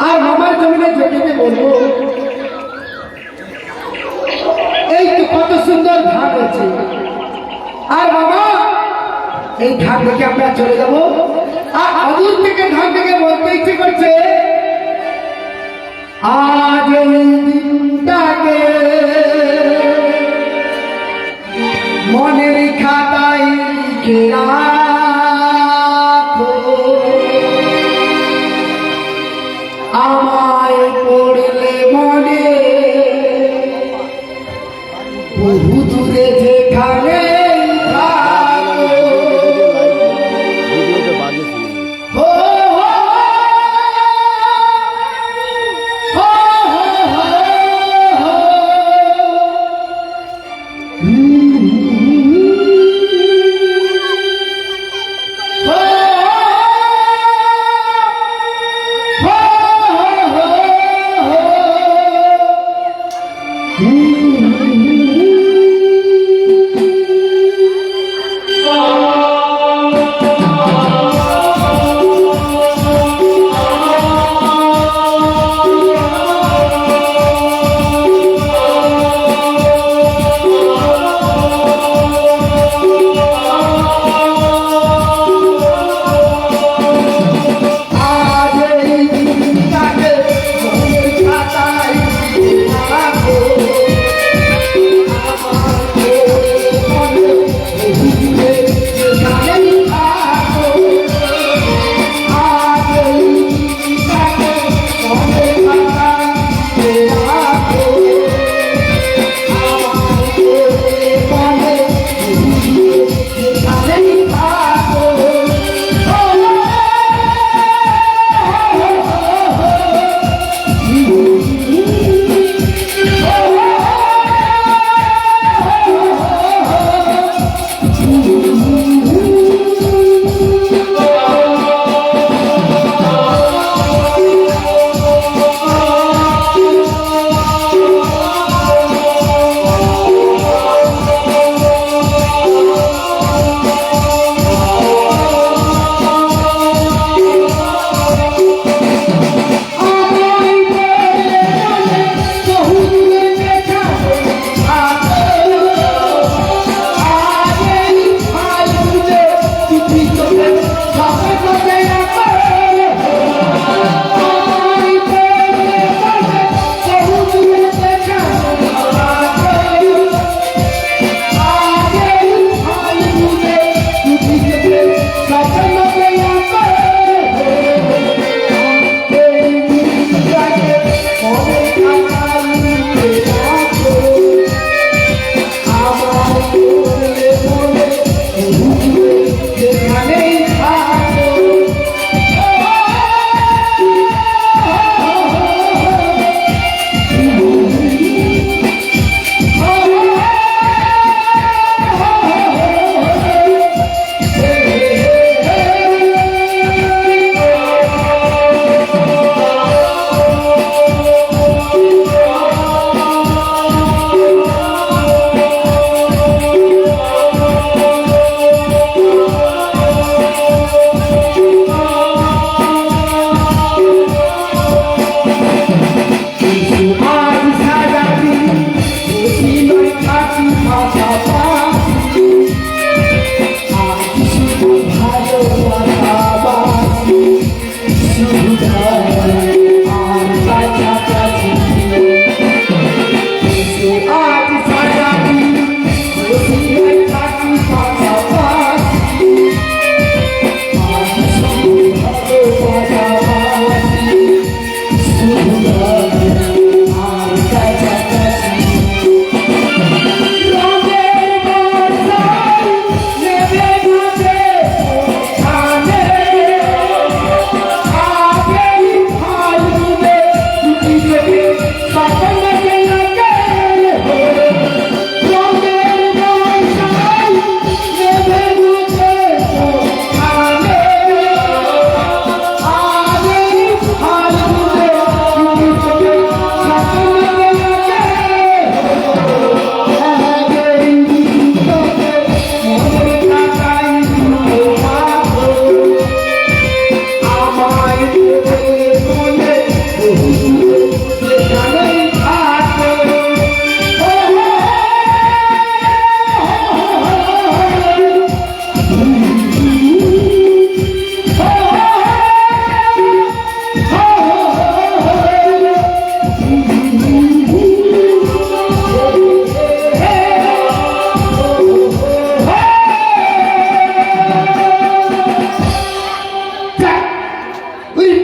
আর মামার জমিনে জমিতে বলবো এই তো কত সুন্দর ধান হচ্ছে। আর মামা এই ধান থেকে আমরা চলে যাবো। আর আদূর থেকে ধান থেকে বলতে ইচ্ছে করছে আজ এই দিনটাকে মনের খাতায় লিখে রাখো, আমায় পড়লে মনে বহু দূরে যেখানে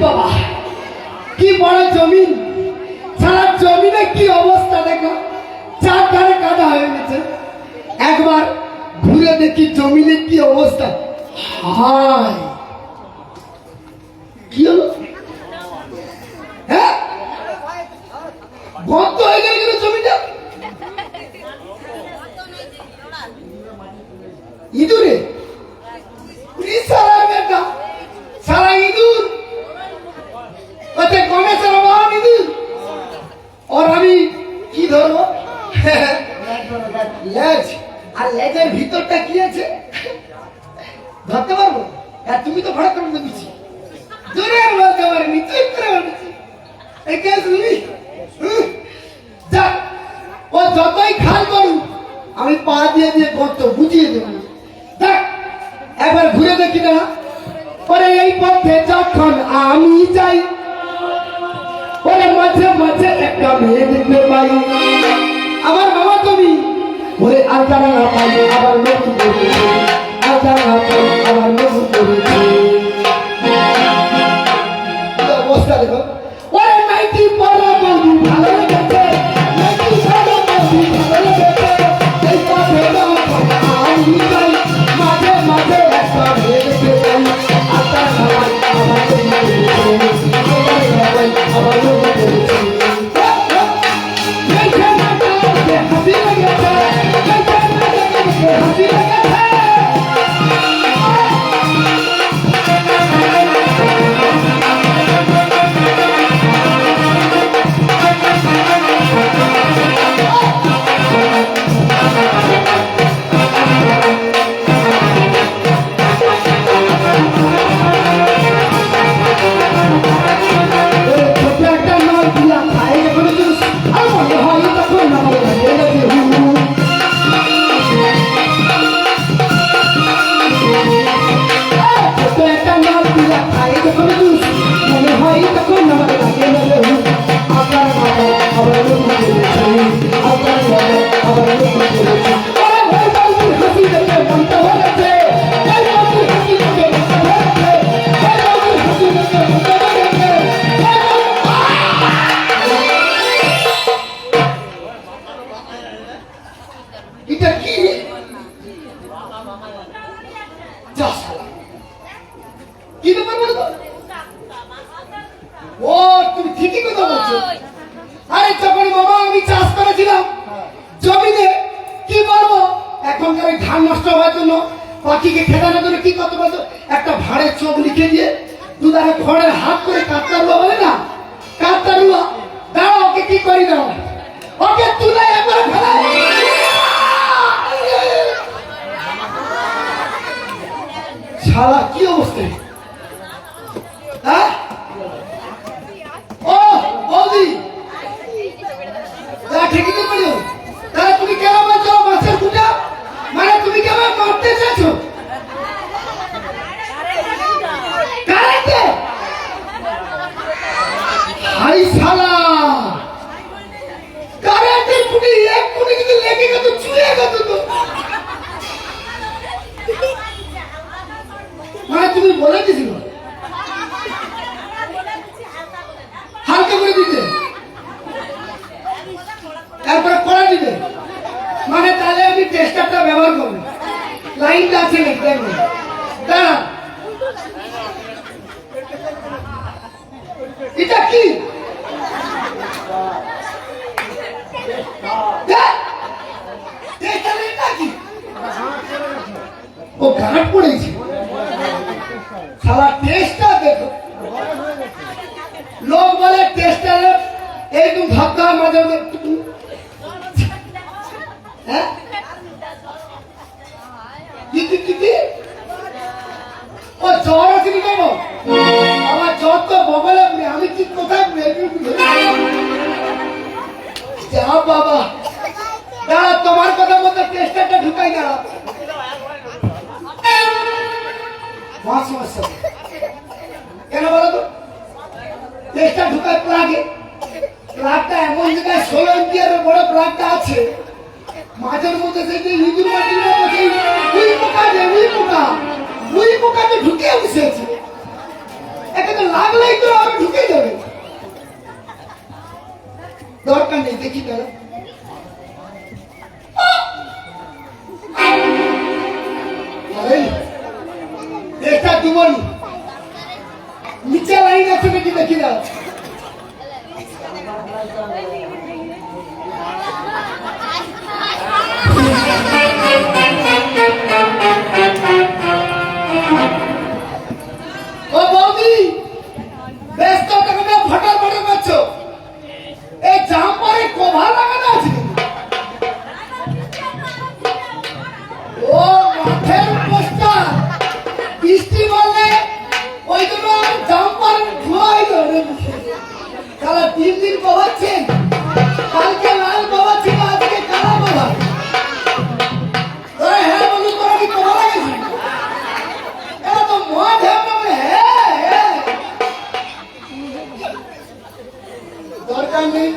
বাবা, কি বড় জমিন, সারা জমিনে কি অবস্থা দেখো, চারধারে কাদা হয়ে গেছে। একবার ঘুরে দেখি জমিনে কি অবস্থা। হায়, কি হলো? হ্যাঁ, বন্ধ হয়ে গেল কেন জমিটা? ইঁদুরে, সারা বেটা, সারা ইঁদুর, ওতে গণেশের বাহন ইঁদুর। আর আমি কি ধরবো? লেজ, আর লেজের ভিতরটা কি আছে ধরতে পারবো? আর তুমি তো ভাড়া করে দিচ্ছি, দূরে বলতে পারিনি, চুপ করে বলছি। যাক, ও যতই খাল করুক, আমি পা দিয়ে দিয়ে গর্ত বুঝিয়ে দেবো। দেখ, একবার ঘুরে দেখি না। ওরে এই পথে যখন আমি যাই, ওরে মাঝে মাঝে একটা মেয়ে দেখতে পাই। আমার মামা তুমি, ওরে আলতারা না পাই আবার নতুন করেছে, আলতারা না পাই আবার নতুন করেছে। অবস্থা দেখো, ওরে নাইটি পরা বন্ধু ভালো লেগেছে, নাইটি পরা বন্ধু ভালো লেগেছে। এই পথে যখন আমি যাই, মাঝে মাঝে একটা মেয়ে দেখতে পাই। আলতারা না পাই আবার নতুন করেছে, আলতারা না পাই আবার নতুন করেছে। হাসি লেগেছে, হাসি লেগেছে। এটা কি? কি ব্যাপার বলো তো? ও, তুমি ঠিকই কথা বলছো। আরে যখন বাবা আমি চাষ করেছিলাম জমিতে, কি বলবো, এখনকার ওই ধান নষ্ট হওয়ার জন্য পাখিকে খেদানোর জন্য কি করতে বলতো, একটা ভাড়ের চোখ লিখে দিয়ে দুধারে খড়ের হাত করে কাঁতারুয়া বলে না, কাঁতারুয়া দাঁড়া, ওকে কি করি দাও, ওকে তুলে একবার ফেলাই। শালা কি অবস্থা? হ্যাঁ, ও বৌদি, ঠিকই তো বলো। তাহলে তুমি কেন বলছো মাছের কুটা? মানে তুমি কেমন মারতে চাচ্ছো? কারেন্টে? হাই শালা, কারেন্টের কুটি এক কুটি কিন্তু লেগে গেত, চুয়ে গেত তো। মানে তুমি বলে দিছিল হালকা করে দিতে, তারপরে করা দিবে। মানে তাহলে আমি টেস্টারটা ব্যবহার করবো, লাইনটা আছে নাকি দেখবো। দাঁড়া, এটা কি? ও ঘাট পড়েছে শালা, টেস্টটা দেখো। লোক বলে টেস্টার এইটু ধাক্কা মাঝে হ্যাঁ, ও জ্বর আছে কি কেন? আমার জ্বর তো বগলে, আমি কি কোথায় যা বাবা। দাঁড়া, তোমার কথা মতো টেস্টারটা ঢুকাই না। কেন বলো তো? টেস্টার ঢুকায় প্লাগে, প্লাগটা এমন জায়গায় 16 ইঞ্চিয়ারের বড় প্লাগটা আছে, মাঝের মধ্যে সেই যে ইঁদুর মাটির মতো সেই উই পোকা যে উই পোকা ঢুকে বসেছে। একে তো লাগলেই তো নেই, দেখি কেন একটা দুবনি নিচে লাইন আছে নাকি দেখি না। ও বৌদি ব্যস্ত টাকা ফটার ফটার করছো, এই জাম্পারে কভার লাগানো আছে। ও মাঠের পোস্টার বৃষ্টি বললে ওই জন্য জাম্পার ধোয়াই ধরে তারা 3 দিন কভাচ্ছেন, কালকে লাল কভার ছিল, আজকে কালা কভার। হ্যাঁ বলুন তোরা কি কভার লাগাইছি? এটা তো মাঠ হ্যাঁ দরকার নেই,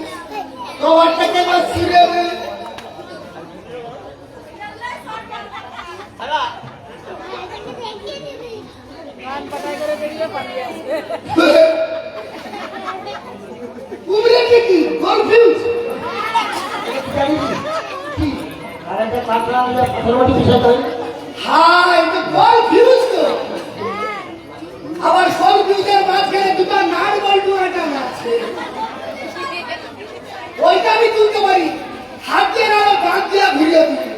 কভারটাকে বাস ছিঁড়ে উমরে কি কনফিউজ হ্যাঁ এটা কনফিউজ তো, আবার কনফিউজের মাঝখানে দুটো নাট বল্টু একটা আছে, ওইটা আমি তুলতে পারি, হাত দিয়ে না বাদ দিয়ে ঘুরিয়ে দিই।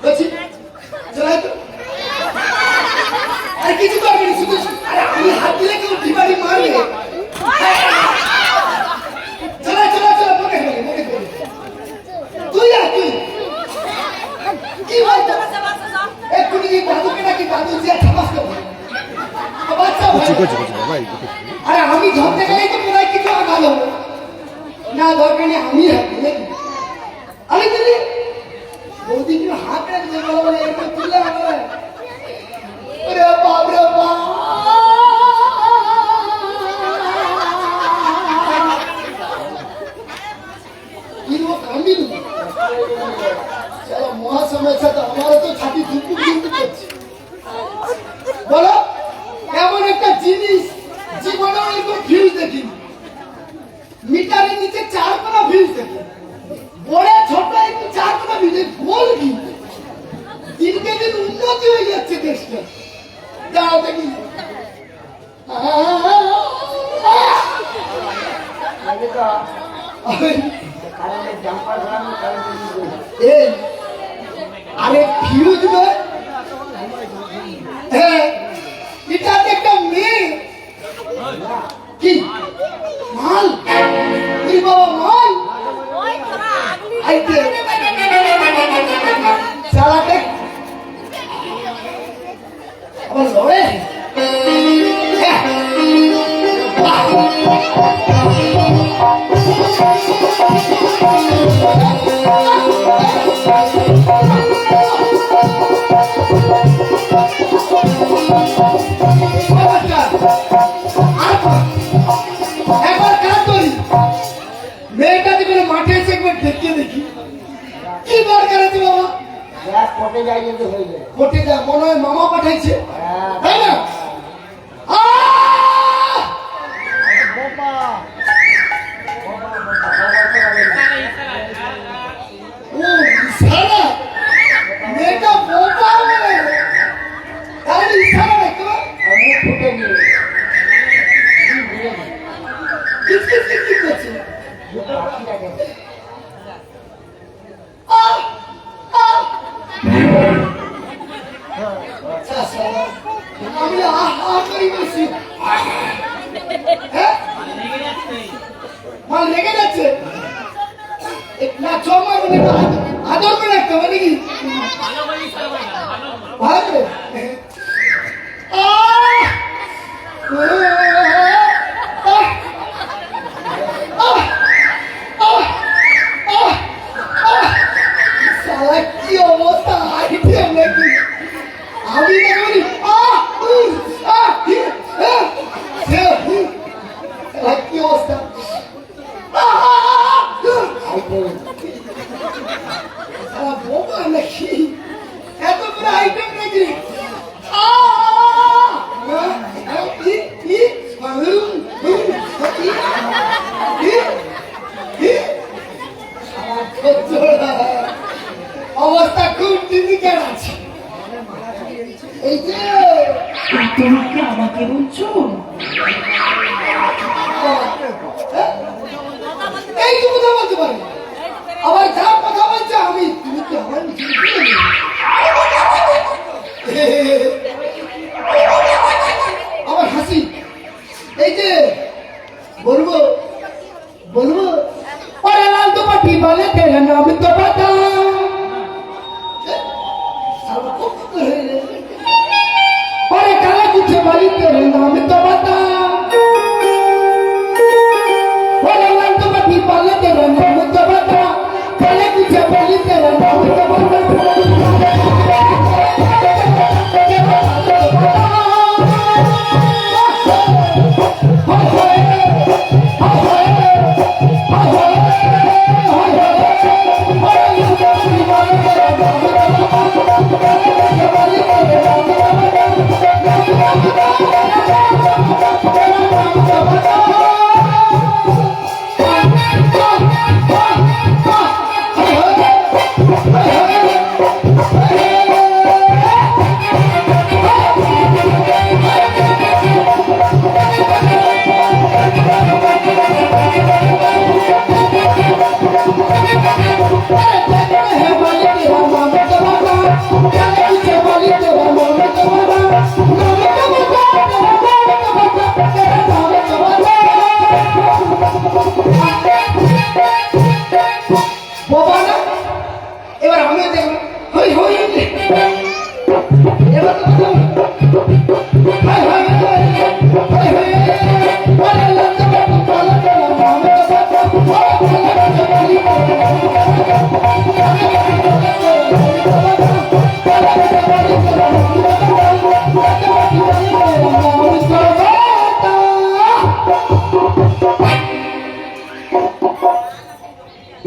বলছি চলাই তো আর কিছু করবি না, শুধু আমি হাত দিলে কেউ ডিবারি মারবে। চলা চলা চলা মনে করে মনে করে তুই আর তুই কি হয় একটু যদি দাদুকে নাকি দাদু যে ঠাপাস করবো বাচ্চা আরে আমি ধরতে গেলেই তো প্রায় কিছু আঘাত হবে না, দরকার নেই আমি হাঁটি নাকি আমি তুলি বৌদি একটু হাত রাখতে বলো বলে এরকম তুললে হবে। ওরে বাপ রে বাপ चलो महा समस्या तो हमारा तो छाती धुपू কিন্তু করছে। বলো এমন একটা জিনিস জীবনে এরকম ফিউজ দেখিনি, মিটারের নিচে 4 কোনা ফিউজ দেখি, বড় ছোট একটু 4 কোনা ফিউজ, গোল কি দিনকে দিন উন্নতি হয়ে যাচ্ছে দেশটা। যাও দেখি আরে ফিউজ হ্যাঁ এটা একটা মেয়ে কি মাল বাবা মাল চালাতে আবার লড়ে মেয়েটা দেখে মাঠে এসে একবার দেখিয়ে দেখি কি দরকার আছে বাবা, কোটে যাই কিন্তু হয়ে যায়, কোটে যা মনে হয় মামা পাঠাইছে তাই না। ও ইশারা মেয়েটা বোকা বলে তাহলে ইশারা দেখতে আমি ফুটে নিয়ে কি করছে আমি আহা করি বলছি মাল লেগে যাচ্ছে না, চমা মানে আদর করে রাখতে হবে নাকি ভালো করে কি অবস্থা আইটেম নাকি আমি দেখি কি অবস্থা বোকা নাকি এত করে আইটেম নাকি এই যে তুমি কি আমাকে বলছো? এই তো কথা বলতে পারে আবার যা কথা বলছে আমি তুমি কি আমার মিছিল আমার হাসি এই যে বলবো বলবো अरे लाल तो पट्टी वाले तेरा नाम तो बता अरे काला कुछ वाली तेरा नाम तो बता अरे लाल तो पट्टी वाले तेरा नाम तो बता काला कुछ वाली तेरा नाम तो बता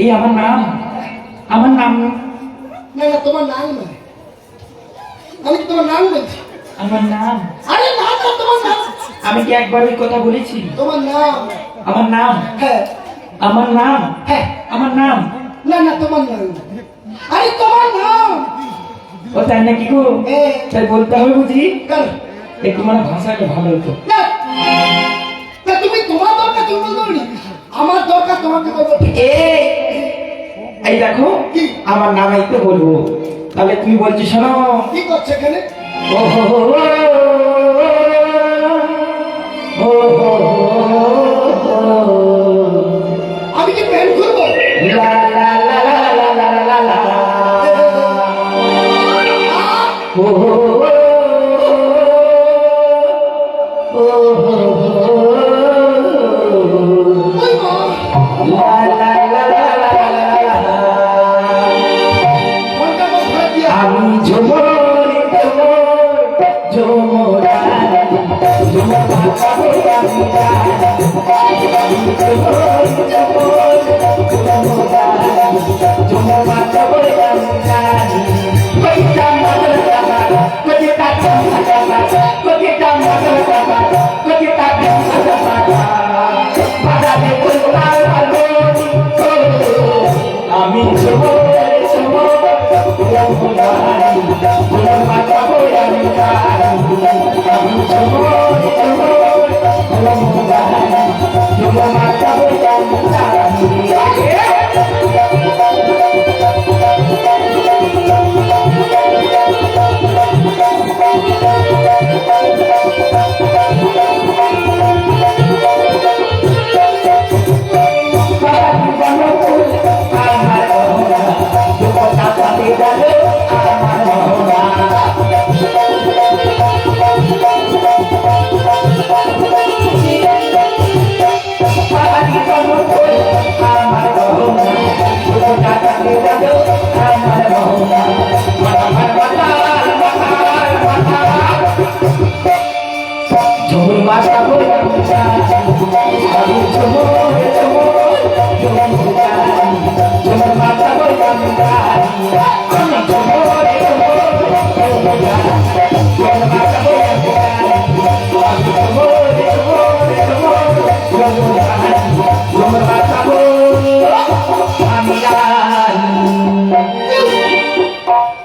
এই আমার নাম না না তোমার নাম না আমি কি তোমার নাম বলছি আমার নাম আরে না না তোমার নাম আমি কি একবার ওই কথা বলেছি? তোমার নাম আমার নাম হ্যাঁ আমার নাম হ্যাঁ আমার নাম না না তোমার নাম আরে তোমার নাম ও তাই নাকি গো? তাই বলতে হবে বুঝি? কেন একটু মানে ভাষাটা ভালো হতো। না তা তুমি তোমার দরকার তুমি বলতে পারি আমার দরকার তোমাকে বলবো এই দেখো আমার নাম এই তো বলবো, তাহলে তুমি বলছি শোনো। কি করছে এখানে? ও হো হো ও হো আমি কি প্যান্ট খুলবো? লা লা লা লা লা লা লা ও হো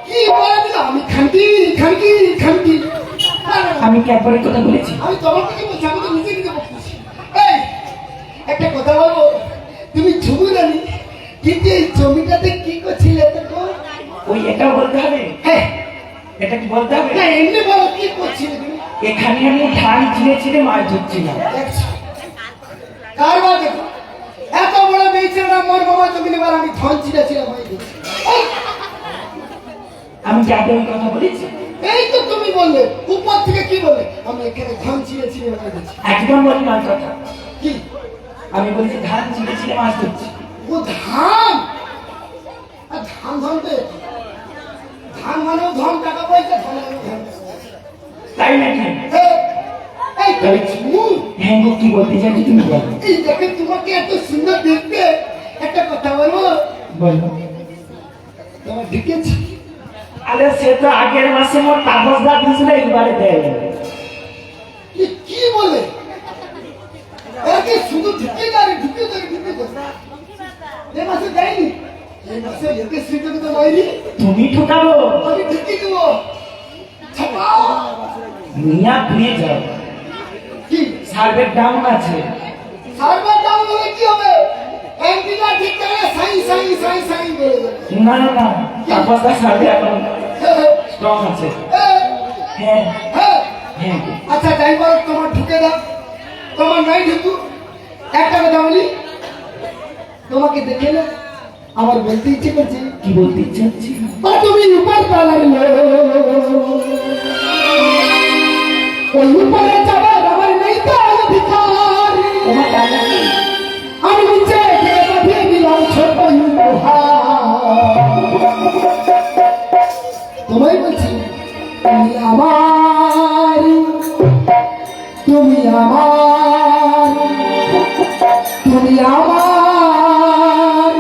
কি বলে দিল? আমি খানকি খানকি আমি কি একবার এই কথা বলেছি? আমি তোমাকে কি বলছি, আমি তো নিজে নিজে বলছি। এই একটা কথা বলবো, তুমি ঝুমু জানি কিন্তু এই জমিটাতে কি করছিলে তো? ওই এটাও বলতে হবে? হ্যাঁ, এটা কি বলতে হবে? না এমনি বলো কি করছিলে তুমি? এখানে আমি ধান ছিঁড়ে ছিঁড়ে মাছ ধরছিলাম। দেখছো? কার বা দেখো, এত বড় মেয়েছে না মোর বাবা জমি নেবার আমি ধন ছিঁড়ে ছিঁড়ে মাই দিচ্ছি। আমি যাতে ওই কথা বলেছি? এই তো তুমি বললে, উপর থেকে কি বলে আমি এখানে ধন ছিঁড়ে ছিঁড়ে মাই দিচ্ছি। একদম বলি না ওই কথা। কি? আমি বলেছি ধান ছিঁড়ে ছিঁড়ে মাছ ধরছি। ও ধান, আর ধান ধন তো ধান মানেও ধন, টাকা পয়সা, ধন মানেও ধন। তাই নাকি? এই তুমি ঝুমু, হ্যাঁ গো, কি বলতে চাইছি তুমি বলো। এই দেখে তোমাকে এত সুন্দর দেখতে, একটা কথা বলবো, বলো। তোমার ঢুকেছি। আরে সে তো আগের মাসে মোট তাপস দা দিয়েছিল, একবারে দেয়। কি বলে? একে শুধু ঢুকে যাবে, ঢুকে যাবে, ঢুকে যাবে। এ মাসে যায়নি, এই মাসে একে সুযোগ তো নয়নি, তুমি ঠকাবো? আমি ঢুকে দেবো। ছাপাও। মিয়া ভুলে যাও, কি সার্ভের ডাউন আছে। সার্ভার ডাউন হলে কি হবে? একদিনা ঠিক করে সাই সাই সাই সাই বলে দেবে। না না না, তাপস দা সার্ভে এখন স্ট্রং আছে। হ্যাঁ হ্যাঁ, হ্যাঁ। আচ্ছা যাই বলো, তোমার ঢুকে দাও, তোমার নাই ঢুকু। একটা কথা বলি, তোমাকে দেখে না আমার বলতে ইচ্ছে করছে, কি বলতে ইচ্ছে হচ্ছে? বা তুমি উপর পালার ওই উপরে যাবার আমার নেই তো অধিকার। তোমার ডায়লগ কি? আমি নিচে থেকে পাঠিয়ে দিলাম ছোট তোমায় বলছি, তুমি আমার, তুমি আমার, তুমি আমার,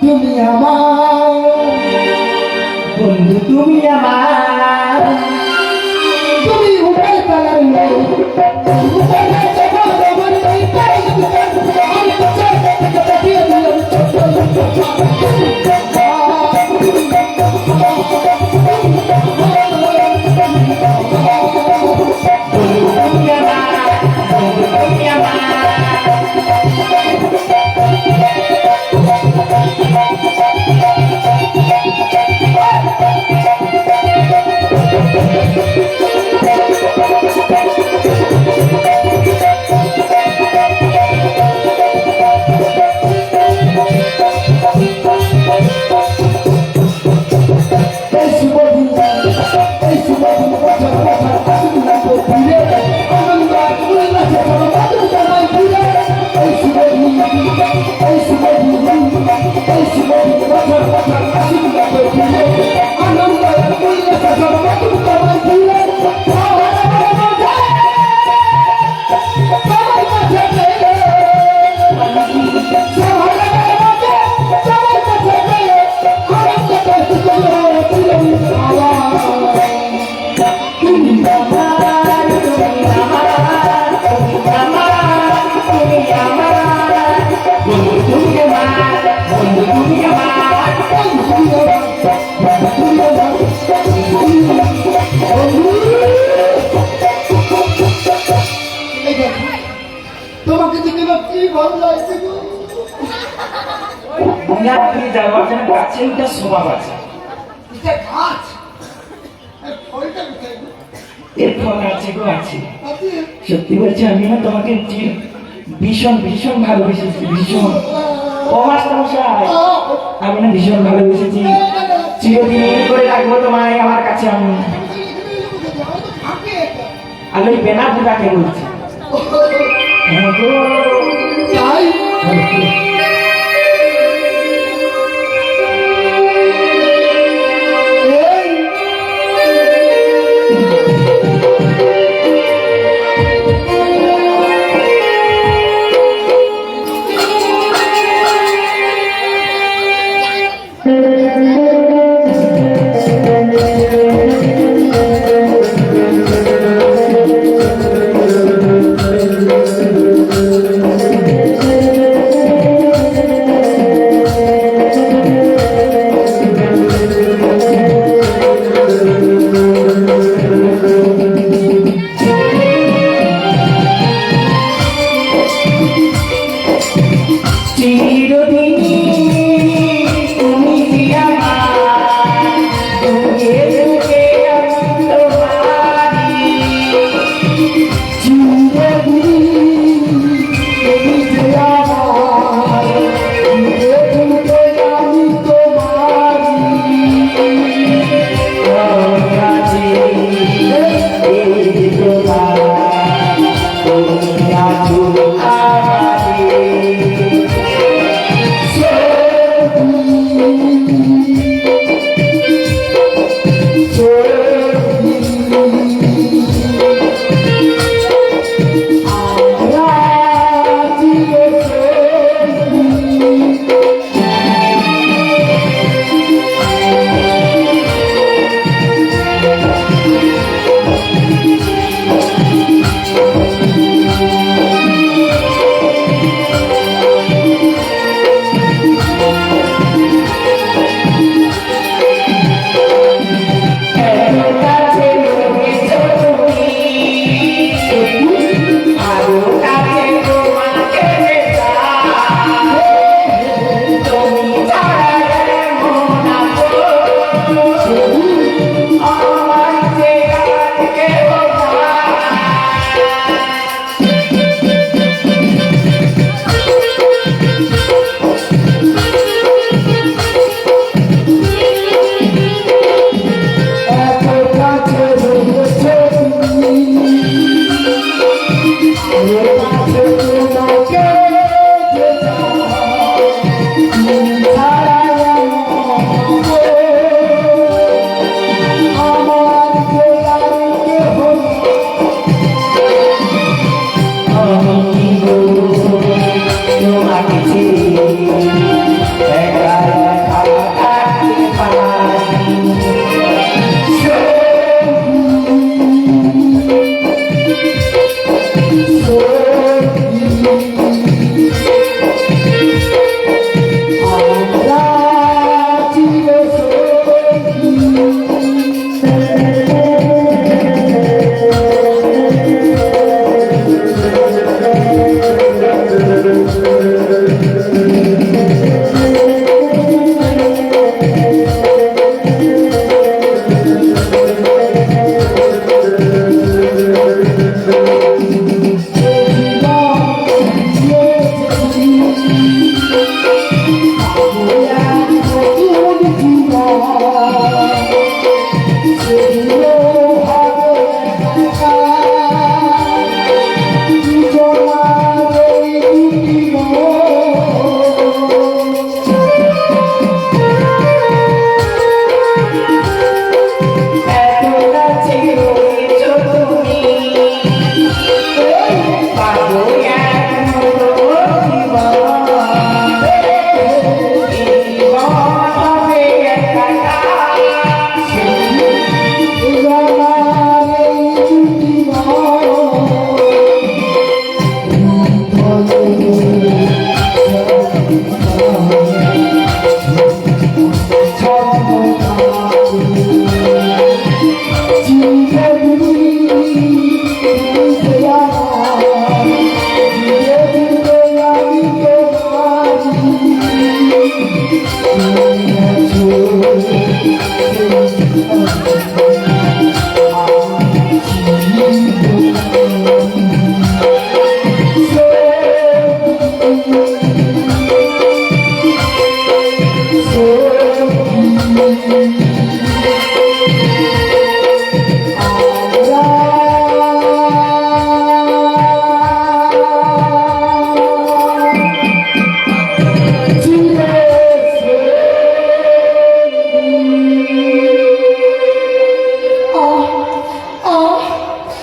তুমি আমার বন্ধু তুমি আমার। তুমি উপরে পালার উপরে যাবার আমার নেই তো অধিকার। আমি নিচে থেকে পাঠিয়ে দিলাম ছোট তোমাকে দেখে না কি ভালো লাগছে গো। মিয়া তুমি যাওয়ার জন্য গাছে উঠে স্বভাব আছে। এটা গাছ, আর ফলটা কোথায় গো? এর ফল আছে গো, আছে। আছে? সত্যি বলছি, আমি না তোমাকে ভীষণ ভীষণ ভালোবেসেছি, ভীষণ। ও মাস্টার মশাই, আমি না ভীষণ ভালোবেসেছি। চিরদিন করে রাখবো তোমায় আমার কাছে আমি। আমি ওই বেনা বুড়াকে বলছি। হ্যাঁ গো। তাই?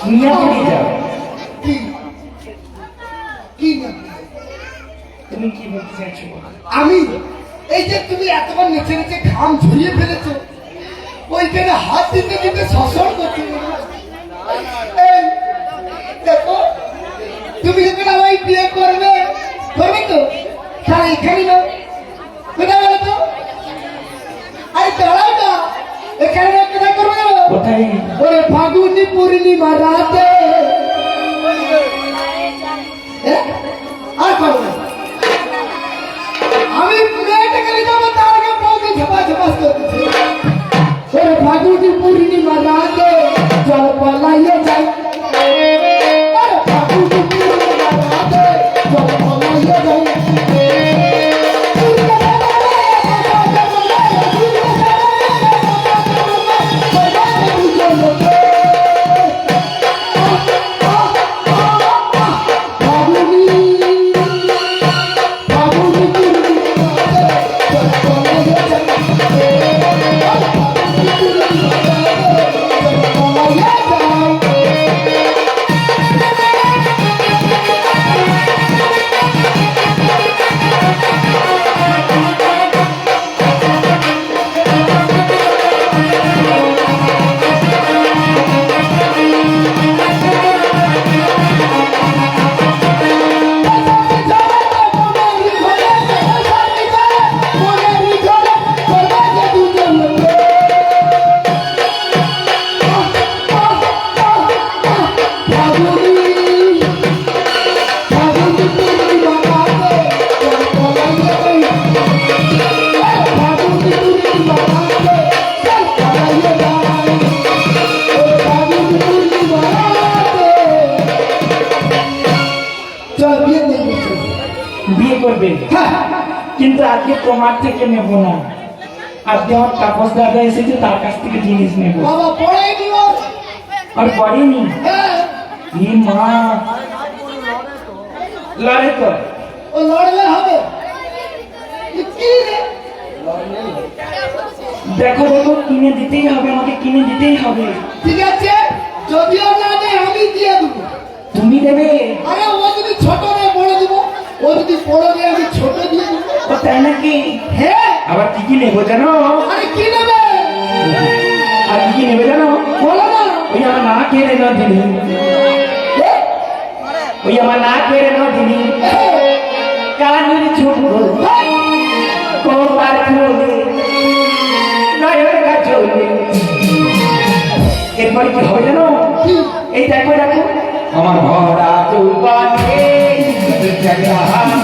নিয়ে চলে যাও। কি কি না? তুমি কি বলতে চাইছো? আমি এই যে তুমি এতবার নেচে নেচে ঘাম ঝরিয়ে ফেলেছো, ওইখানে হাত দিতে দিতে শসন করতে এই, দেখো তুমি যখন আমায় বিয়ে করবে করবে তো তাহলে এখানে না কোথায় বলো তো? আরে দাঁড়াও না, এখানে না কোথায় করবে না? কোথায়? ওরে ফাগুনি পূর্ণিমা রাতে আর করবো না। আমি মেয়েটাকে নিয়ে যাবো, তার আগে বউকে ঝাপা ঝাপাস করতেছি। ওরে ফাগুনি পূর্ণিমা রাতে চল পলাইয়ে যাই। ওরে ফাগুনি পূর্ণিমা রাতে চল পলাইয়ে যাই। বিয়ে করবে, কিন্তু আজকে তোমার থেকে নেব না। আজকে আমার তাপস দাদা এসেছে, তার কাছ থেকে জিনিস নেব। বাবা পড়াই দিও। আর পড়েনি। হ্যাঁ, ই মা, লড়ে তো। ও লড়লে হবে। কি রে? দেখো দেখো, কিনে দিতেই হবে, আমাকে কিনে দিতেই হবে। ঠিক আছে, যদিও না দেয় আমি দিয়ে দেবো। তুমি দেবে? আরে ও যদি ছোট নেয় বড় দিব, ও যদি বড় নেয় আমি ছোট দিয়ে দেবো। ও তাই নাকি? হ্যাঁ। আবার কি কি নেবো জানো? আরে কি নেবে? আর কি কি নেবে জানো? বলো না। ওই আমার না কেড়ে নদিনী, ওই আমার না কেড়ে নদিনী, কানের ছোট কোপার ফুলে নয়ন গাছলে। এরপরে কি হবে জানো? এই দেখো দেখো, আমার ভরা যৌবনে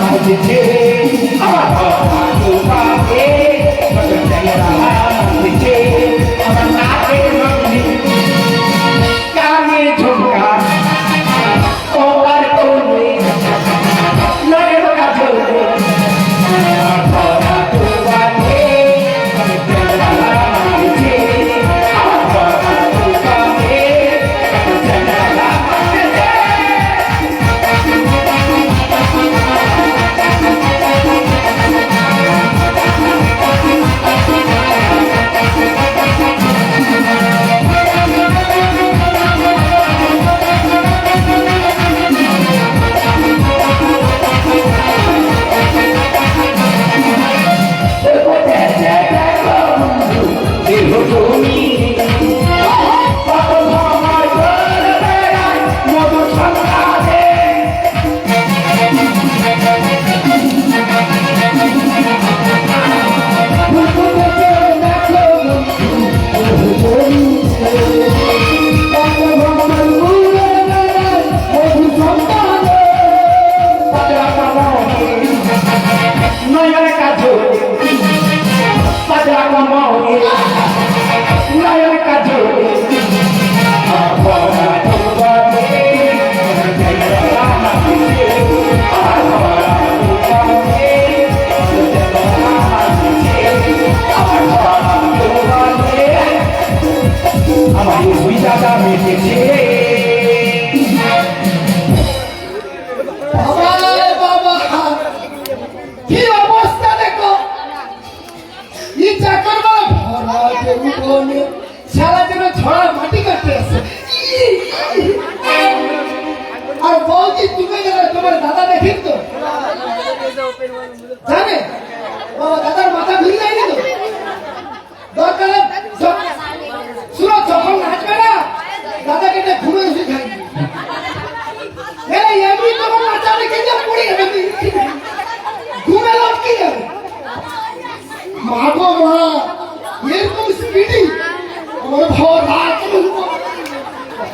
মাঝেছে, আমার ভরা যৌবনে মাঝেছে, আমার নাকের নদী কানে ঝুমকা কোপার ফুলে নয়ন গাছলে। আমার ভরা যৌবনে মাঝেছে, আমার ভরা যৌবনে মাঝেছে।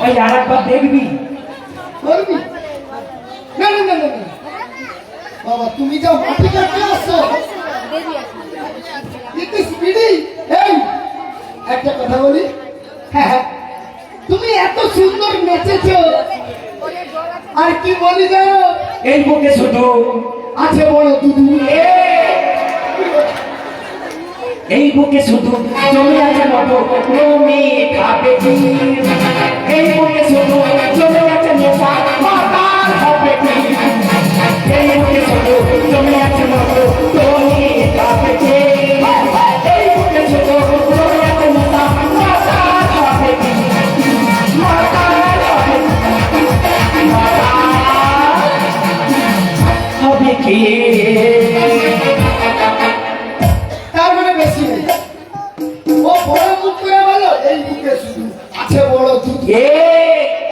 ওই আর একবার দেখবি। করবি? না না না না না। বাবা তুমি যা মাটি কাটতে আসছো কিন্তু স্পিডি। এই একটা কথা বলি, হ্যাঁ হ্যাঁ, তুমি এত সুন্দর নেচেছো, আর কি বলি জানো, এই বুকে শুধু আছে বড় দুধু। এই বুকে শুধু জমি আছে মতো তুমি খাবে কি? এই বুকে শুধু জমি আছে নেশা মাতাল হবে কি? এই বুকে শুধু জমি আছে মতো তুমি খাবে কি? এই বুকে শুধু জমি আছে নেশা মাতাল হবে কি? মাতাল হবে কি? মাতাল হবে কি? তার মানে বেশি নেই, ও বড় মুখ করে বলো এই বুকে শুধু আছে বড় দুধ।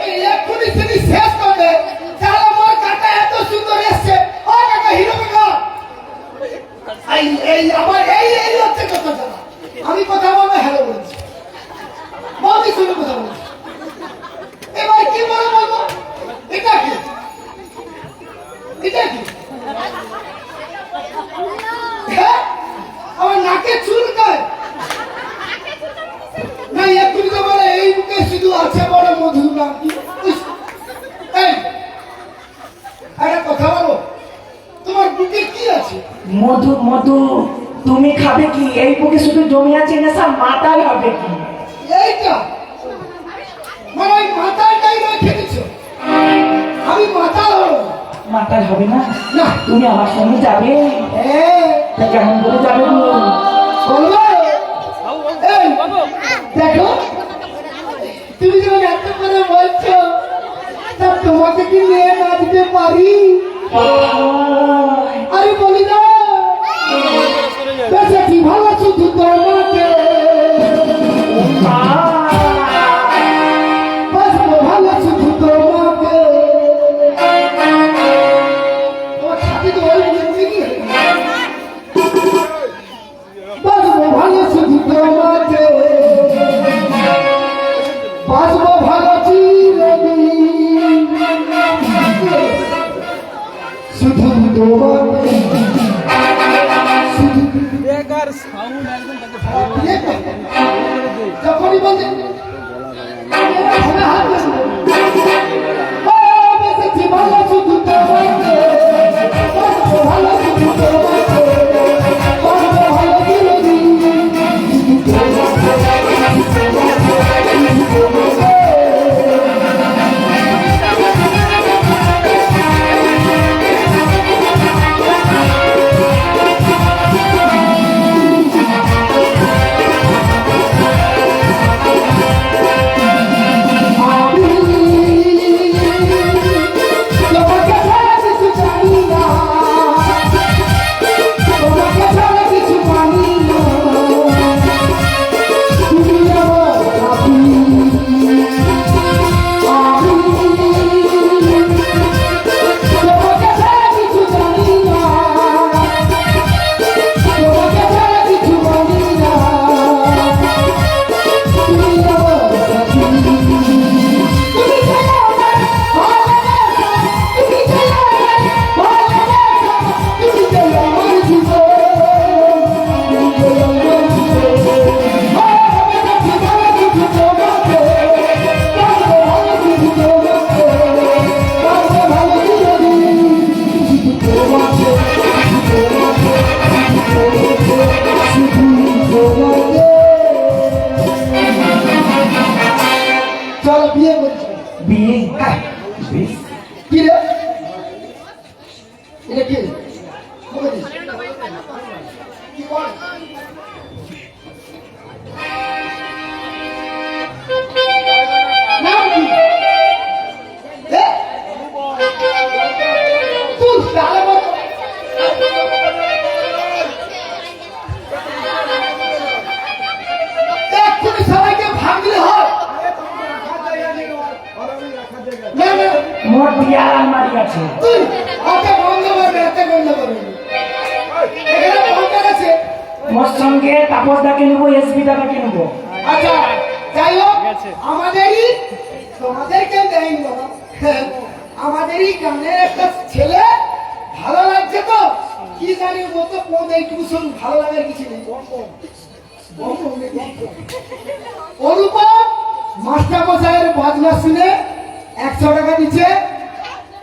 এই এক্ষুনি সেটি শেষ করবে, তাহলে আমার কাকা এত সুন্দর এসছে। ও কাকা, হিরো কাকা, এই এই আমার এই এই হচ্ছে কথাটা। আমি কথা বলবো, হ্যালো বলছি, বৌদি শুনে কথা বলছি। এবার কি বলে বলবো, এটা কি, এটা কি? হ্যাঁ, আমার নাকে চুলকায় না, এক্ষুনি তো বলে এই বুকে শুধু আছে বড় মধু নাকি। এই একটা কথা বলো, তোমার বুকে কি আছে? মধু মধু তুমি খাবে কি? এই বুকে শুধু জমি আছে নেশা মাতাল হবে কি? এইটা মানে ওই মাতালটাই রেখে দিছো। আমি মাতাল হবো মাতাল হবে না? না। তুমি আমার সঙ্গে যাবে? হ্যাঁ, তা কেমন করে যাবে গো? বলবো। এই দেখো, তুমি যখন এত করে বলছো, তা তোমাকে কি নিয়ে নাচতে পারি? আরে বলি না, বেশি কি ভালো শুধু তোমাকে, বাসবো ভালো শুধু তোমাকে। তোমার ছাতি তো ওই বুঝে কি, বাসবো ভালো শুধু তোমাকে, বাসবো ভালো চিরদিন শুধু তোমাকে, শুধু বেকার সাউন্ড একদম তাকে যখনই বলছে হাত ধরবে। ও বেশি ভালো শুধু তোমাকে, বাসবো ভালো শুধু তোমাকে, বাসবো ভালো চিরদিন শুধু তোমাকে। চলো বিয়ে করছি। বিয়ে? বেশ। কি রে, এটা কি রে? বলে দিস। কি বল? নাম কি? এ? তুই তাহলে বল। এক্ষুনি সবাইকে ভাঙলে হয়। না না, মোট বিয়ার আলমারি আছে। তুই ওকে বন্ধ করবে, এতে বন্ধ করবে। এখানে কন্ট্রাক্ট আছে। মোর সঙ্গে তাপস দাকে নেবো, এসবি দাকে নেবো। আচ্ছা, যাই হোক, আমাদেরই তোমাদের হ্যাঁ, আমাদেরই গ্রামের একটা ছেলে ভালো লাগছে তো কি জানি ও তো কোন এইটুকু শুন ভালো লাগার কিছু নেই অনুপম মাস্টার মশাইয়ের বাজনা শুনে 100 টাকা দিচ্ছে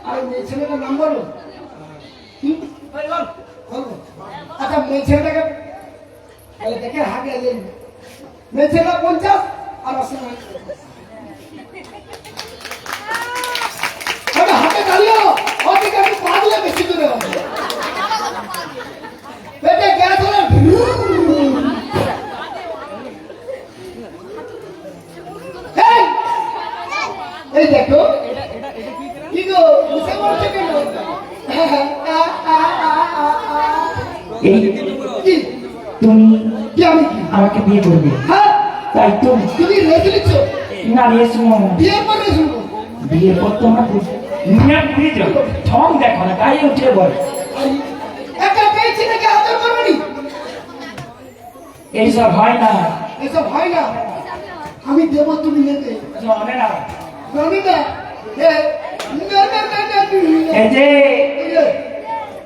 আর মেয়ে ছেলেটার নাম বলো কি? বলো। আচ্ছা মেয়ে ছেলেটাকে তাহলে দেখে হাগে মেয়ে ছেলেটা 50 আর 80 হাতে দাঁড়িয়ে ওদিকে আমি পাগলে বেশি দূরে হবে পেটে গ্যাস হলে এই দেখো কি গো বুঝতে পারছো কেন এই কি তুমি কি আমি কি? আমাকে বিয়ে করবে হ্যাঁ তাই তো তুমি রেখে নিচ্ছ না নিয়ে শুনো বিয়ে করে শুনবো বিয়ের পর তোমার মিয়া ঘুরে যাও ঠং দেখো না গায়ে উঠে বল একটা পেয়েছি নাকি আদর করবি এইসব হয় না এসব হয় না আমি দেবো তুমি নেবে জানে না জানি না এ, না, না, না, না, এই যে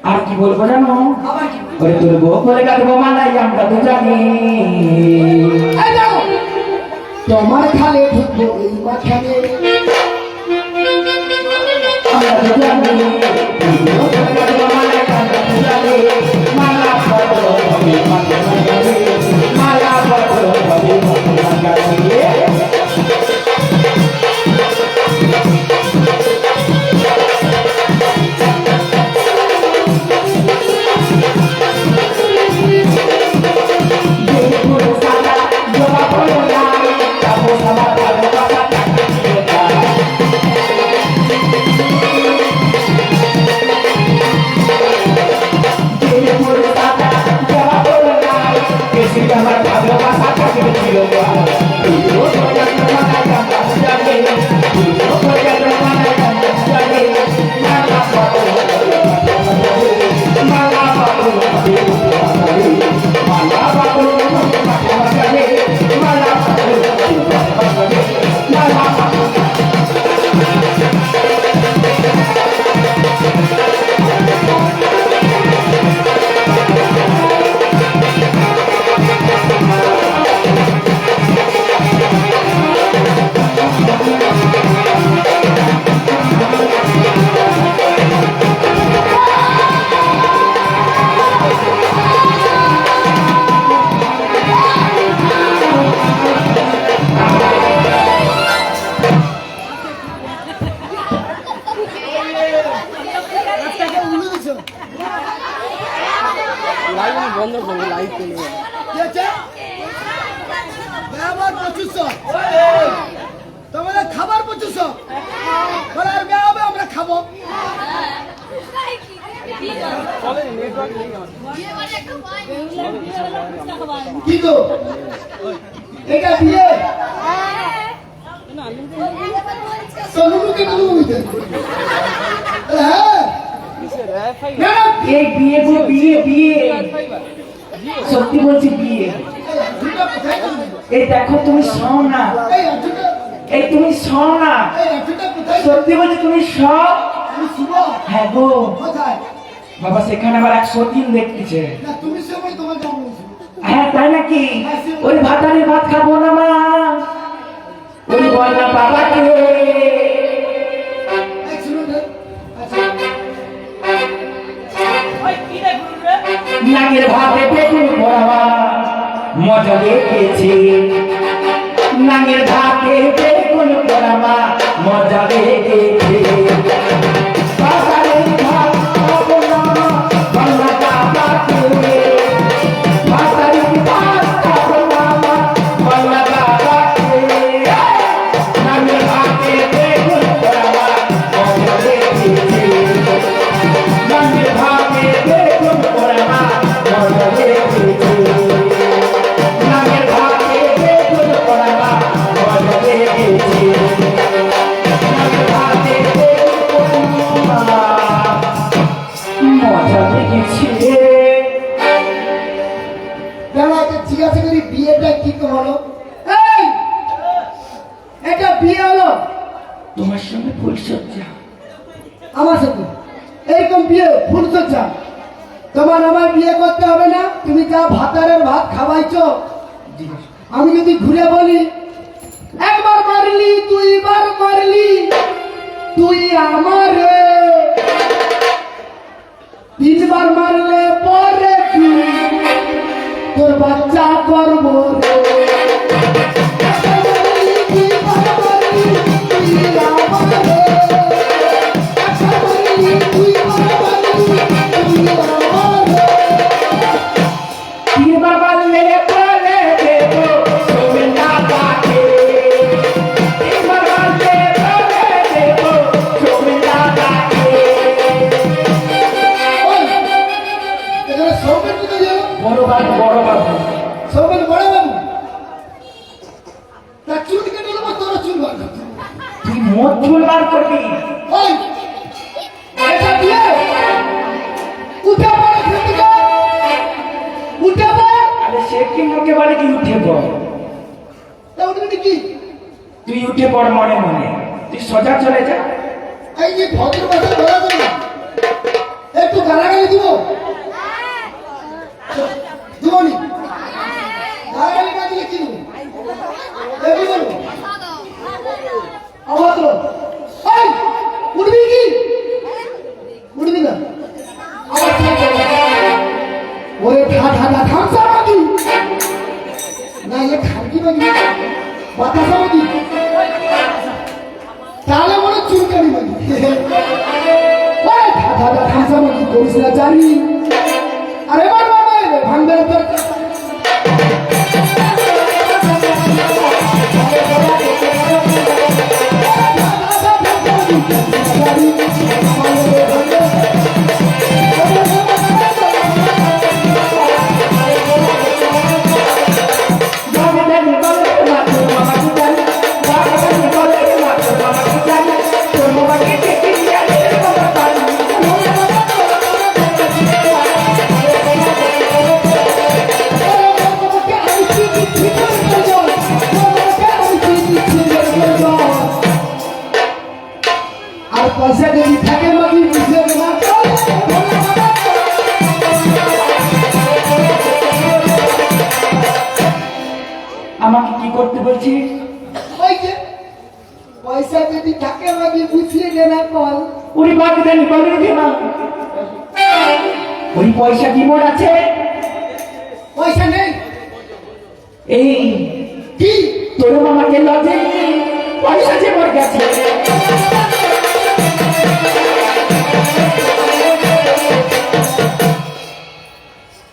আর কি বলবো জানো আবার কি ওরে তোর গোপরে কাটবো মালাই আমরা তো জানি এই যাও তোমার খালে ঢুকবো এই মাঝখানে আমরা তো জানি গোপরে কাটবো মালাই আমরা তো জানি মালা পড়ো হবে মাথা লাগাবে মালা পড়ো হবে মাথা লাগাবে লাইভ বন্ধ করবো লাইভ করবো কি আছে ব্যবহার 2500 তোমাদের খাবার 2500 বলে আর মেয়ে হবে আমরা খাবো নেটওয়ার্ক নেই আমার কি গো এটা বিয়ে সোনুকে নাম হইতে হ্যাঁ না না এই বিয়ে গো বিয়ে বিয়ে সত্যি বলছি বিয়ে দুটো কোথায় গেল এই দেখো তুমি শোও না এই দুটো এই তুমি শোও না এই দুটো কোথায় সত্যি বলছি তুমি সব আমি শুভ হ্যাঁ গো কোথায় বাবা সেখানে আবার 103 দেখতেছে না তুমি সময় তোমার নাম বলছো হ্যাঁ তাই নাকি ওই ভাতারে ভাত খাবো না মা ওই বল না বাবাকে এক শুনুন আচ্ছা নাগের ভাতে বেগুন পোড়াবা মজা দেখেছি নাগের ভাতে বেগুন পোড়াবা মজা দেখেছি বাজারে ভাত খাবো না, বাংলা বাবাকে। বাজারে ভাত খাবো না, বাংলা বাবাকে। নাগের ভাতে বেগুন পোড়াবা মজা দেখেছি নাগের ভাতে বেগুন পোড়াবা মজা দেখেছি নাগের ভাতে বেগুন পোড়াবা মজা দেখেছি নাগের ভাতে তোমার সঙ্গে ফুলসজ্জা। আমার সাথে এইরকম বিয়ে ফুলসজ্জা। তোমার আমার বিয়ে করতে হবে না। তুমি যা ভাতারের ভাত খাওয়াইছো, আমি যদি ঘুরে বলি একবার মারলি দুইবার মারলি তুই আমারে, তিনবার মারলে পরে কি তোর বাচ্চা করবো রে। একবার মারলি, দুইবার মারলি, তুই আমারে। একবার মারলি, দুইবার মারলি, তুই আমারে। তিনবার মারলে পরে দেব সোনা তাকে, তিনবার মারলে পরে দেব সোনা তাকে। ওই, এখানে সৌমেন কোথায় গেল? বড় বাবু, বড় বাবু। সৌমেন বড় বাবু। তার চুল কেটে নেবো, তোর চুল বার করতে। তুই মোট চুল বার করবি। ওই, এটা দিয়ে উঠে পড়ে খেতে গো। উঠে পড়। আরে সে কি মুখে বলে কি উঠে পড়? তা উঠবি কি? তুই উঠে পড় মনে মনে, তুই সোজা চলে যা। এই যে ভদ্র ভাষা বলা যাবে না। একটু গালাগালি দিব? দিবনি? গালাগালি না দিলে কি দিব? এ কি বলবো? অভদ্র। এই, উঠবি কি? উঠবি না? আবার ঠিক আছে। ওরে থামসা মাগি। না এ খামকি মাগি, বাতাসা মাগি। তাহলে মনে চুলকানি মাগি। ওই থামসা মাগি করিস না জানি। আরে বাবা ভাঙবে না তোর। আর পয়সা যদি থাকে মাগি বুঝে না। আমাকে কি করতে বলছিস? ওই যে পয়সা যদি থাকে মাগি বুঝিয়ে দেনা কল। ওই বাকি জানি বলে দে না, ওই পয়সা কি মোট আছে? পয়সা নেই এই কি? তোর মামাকে লজে পয়সা যে মোট গেছে।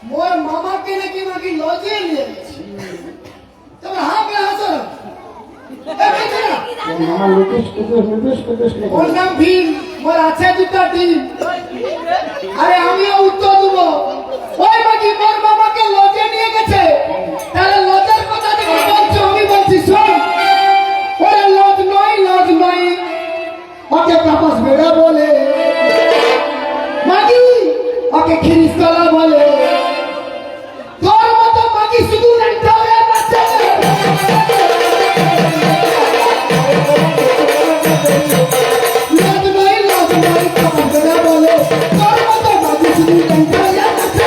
মোর মামাকে নাকি মাগি লজে নিয়ে গেছে। তোমার হাঁকলে হাসো না। এ বেঁচে না। মামা লুকুস কুকুস ওর নাম ভীম। মোর আছে দুটা ডিম। আরে আমিও উত্তর দেবো। ওই মাগি মোর মামাকে লজে নিয়ে গেছে। তাহলে লজের কথা যখন বলছো আমি বলছি শোন। ওরে লজ নয়, লজ নয়। ওকে তাপস বেড়া বলে। মাগি ওকে খিরিস্তলা বলে। তোর মতো মাগি শুধু ল্যাংটা হয়ে নাচে। লজ নয়, লজ নয়, তাপস বেড়া বলে। তোর মতো মাগি শুধু ল্যাংটা হয়ে নাচে।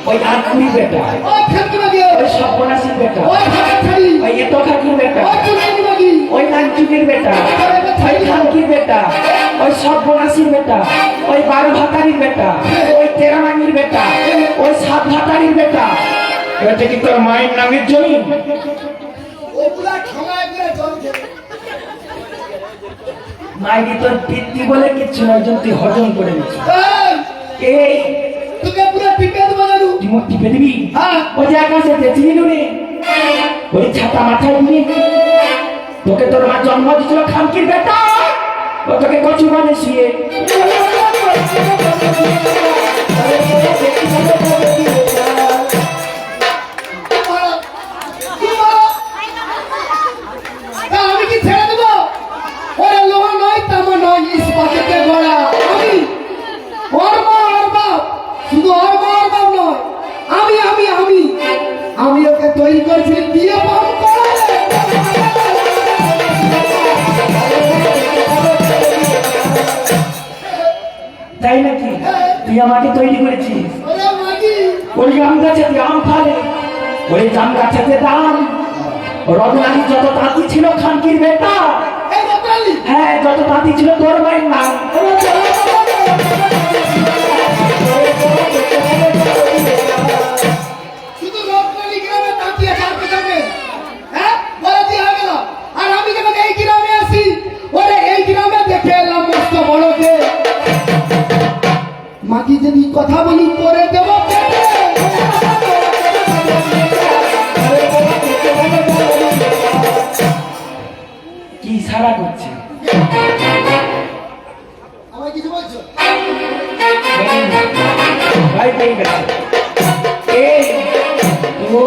ওই আকুরি বেটা, ওই খানকি মাগি, ওই সর্বনাশীর বেটা, ওই ভাড়া ছাড়ি, ওই এতো খাকির বেটা, ওই চুলানি মাগি, ওই নানচুকের বেটা, ওই খানকির বেটা, ওই সর্বনাশীর বেটা, ওই 12 ভাতারির বেটা, ওই 13 মাঙ্গির বেটা, ওই 7 ভাতারির বেটা। এটা কি তোর মায়ের নামের জমিন? ওগুলা ঠগায় দিয়ে জল খেয়ে। মায়ের তোর পিতৃ বলে কিচ্ছু নয়, একজন তুই হজম করে নিচ্ছিস। এই, এই তোকে পুরো টিপে দেবো জানু। তুই মুখ টিপে দিবি? হ্যাঁ। ওই যে আকাশে দেখছিলি রে, ওই ছাতা মাথায় দিয়ে তোকে তোর মা জন্ম দিয়েছিল খানকির বেটা, ও তোকে কচু বানে শুয়ে। আমি কি ছেড়ে দেবো? ওরে লোহা নয়, তামা নয়, ইস্পাতেতে গড়া। আমি ওর মা ওর বাপ, শুধু ওর মা ওর বাপ নয়। আমি ওকে তৈরি করেছিলি বিয়ে পাম করে তাই নাকি? তুই আমাকে তৈরি করেছিস। ওরে মাগি ওই আম গাছে আম ফলে, ওই জাম গাছেতে দাম। রতনালী যত তাঁতি ছিল খানকির বেটা, এই রতনালী হ্যাঁ যত তাঁতি ছিল তোর মায়ের নাম। শুধু রতনালী গ্রামে তাকিয়ে থাকতে থাকে, হ্যাঁ বলে দিয়ে হয়ে গেল। আর আমি যখন এই গ্রামে আসি, ওরে এই গ্রামে দেখে এলাম মস্ত বড়কে। মাগি যদি কথা বলি করে দেব পেটে। কি সারা করছে? আমায় কিছু বলছো? ভাই পেয়ে গেছে। এই ও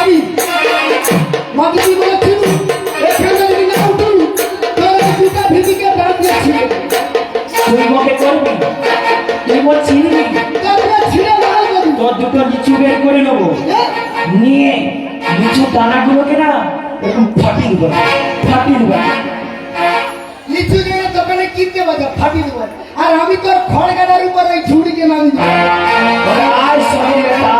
আমি মাগি কি বলেছিল? এখানে যদি না উঠু তাহলে পিতা ভিদিকে ডাক দিয়েছিল। তুই মুখে করবি, তুই মোর চিনবি। তারপরে ছিঁড়ে লাল করি। তোর দুটো লিচু বের করে নেবো, নিয়ে লিচু দানাগুলোকে না এরকম ফাটিয়ে দেবো, ফাটিয়ে দেবো। লিচু নিয়ে দোকানে কিনতে বাজা ফাটিয়ে দেবো। আর আমি তোর খড়গাড়ার উপর ওই ঝুড়িকে নামিয়ে দেবো। তোরা আয় সঙ্গে বেটা।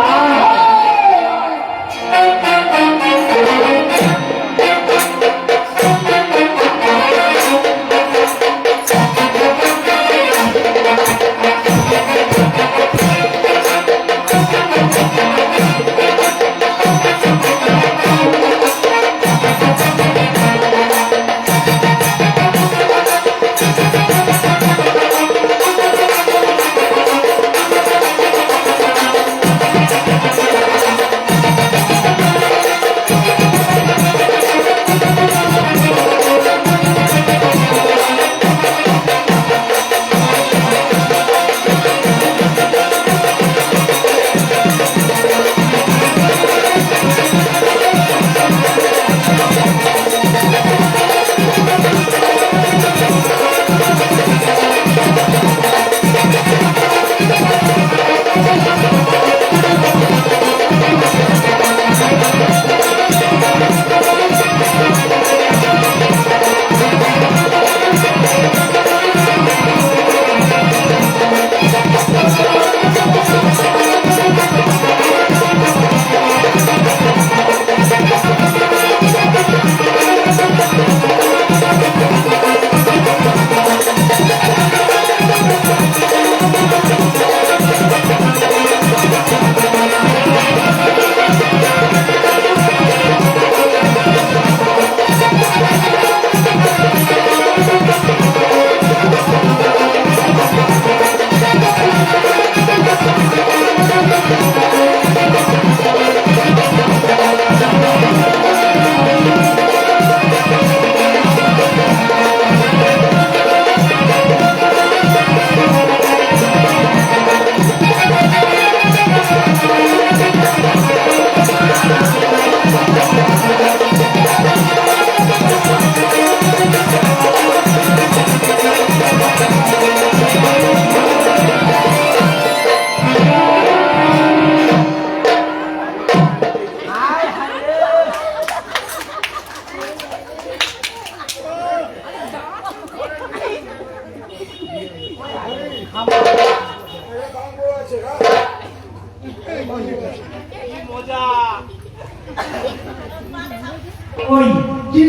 ওই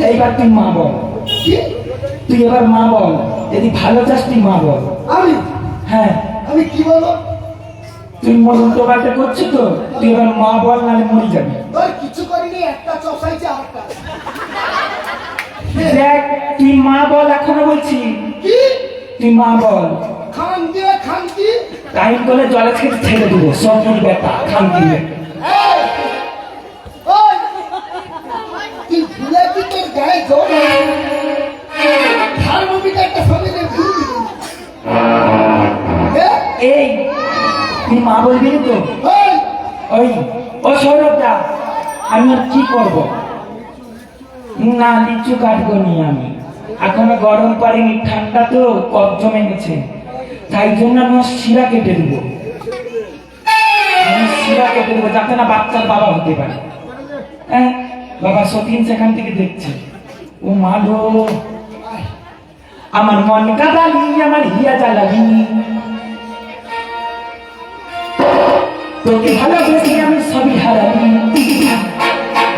এইবার তুই মা বল, কি? তুই এবার মা বল, যদি ভালো চাস তুই মা বল। আমি হ্যাঁ আমি কি বলবো? তুই মরণ তো বাড়িতে করছো তো, তুই এবার মা বল, নাহলে মরে যাবি। তোর কিছু করিনি, একটা চসাইছে আরেকটা। দেখ তুই মা বল, এখনো বলছি কি? তুই মা বল। খান দিয়ে খান কি? টাইম করে জলে খেতে ছেড়ে দেবো, সবজির বেটা খান দিবে। এই! ওই! তুই ভুলে কি তোর গায়ে জল থার্মোমিটারটা সঙ্গে নিয়ে ঘুরবি? এই তুই মা বলবি না তো? ওই! ওই ও সৌরভদা, আমি আর কি করব? না লিচু কাটবো নি আমি, এখনো গরম পারিনি, ঠান্ডা তো কফ জমে গেছে, তাই জন্য আমি ওর শিরা কেটে দেবো। আমি শিরা কেটে দেবো যাতে না বাচ্চার বাবা হতে পারে। হ্যাঁ, বাবা সতীন সেখান থেকে দেখছে। ও মালো, আমার মন কাদালি, আমার হিয়া জ্বালাবি, তোকে ভালোবেসে আমি সবই হারাবি।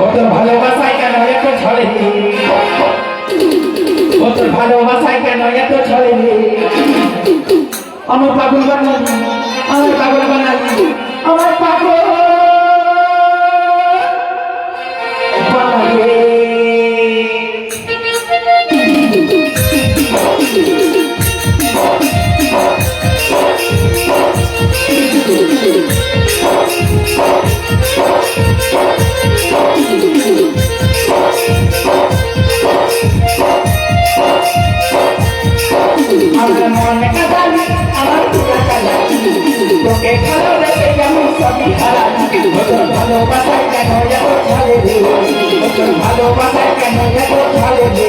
ও তোর ভালোবাসায় কেন এত ছড়ে রে, ও তোর ভালোবাসায় কেন এত ছড়ে রে। আমার পাগল বানালি, আমার পাগল বানালি, আমার পাগল বানালি। আমার মনে কাদালি, আমার পুরা কাদালি, তোকে ভালোবেসে আমি সবই হারালি। ও তোর ভালোবাসায় কেন এত ছড়ে রে, ও তোর ভালোবাসায় কেন এত ছড়ে রে।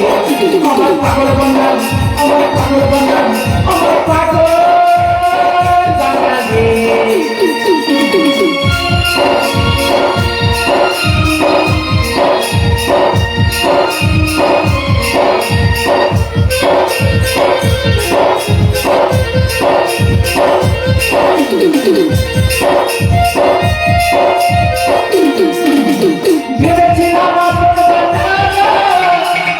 আমার পাগল বানালি, আমার পাগল বানালি, আমার পাগল বানালি। ভেবেছিলাম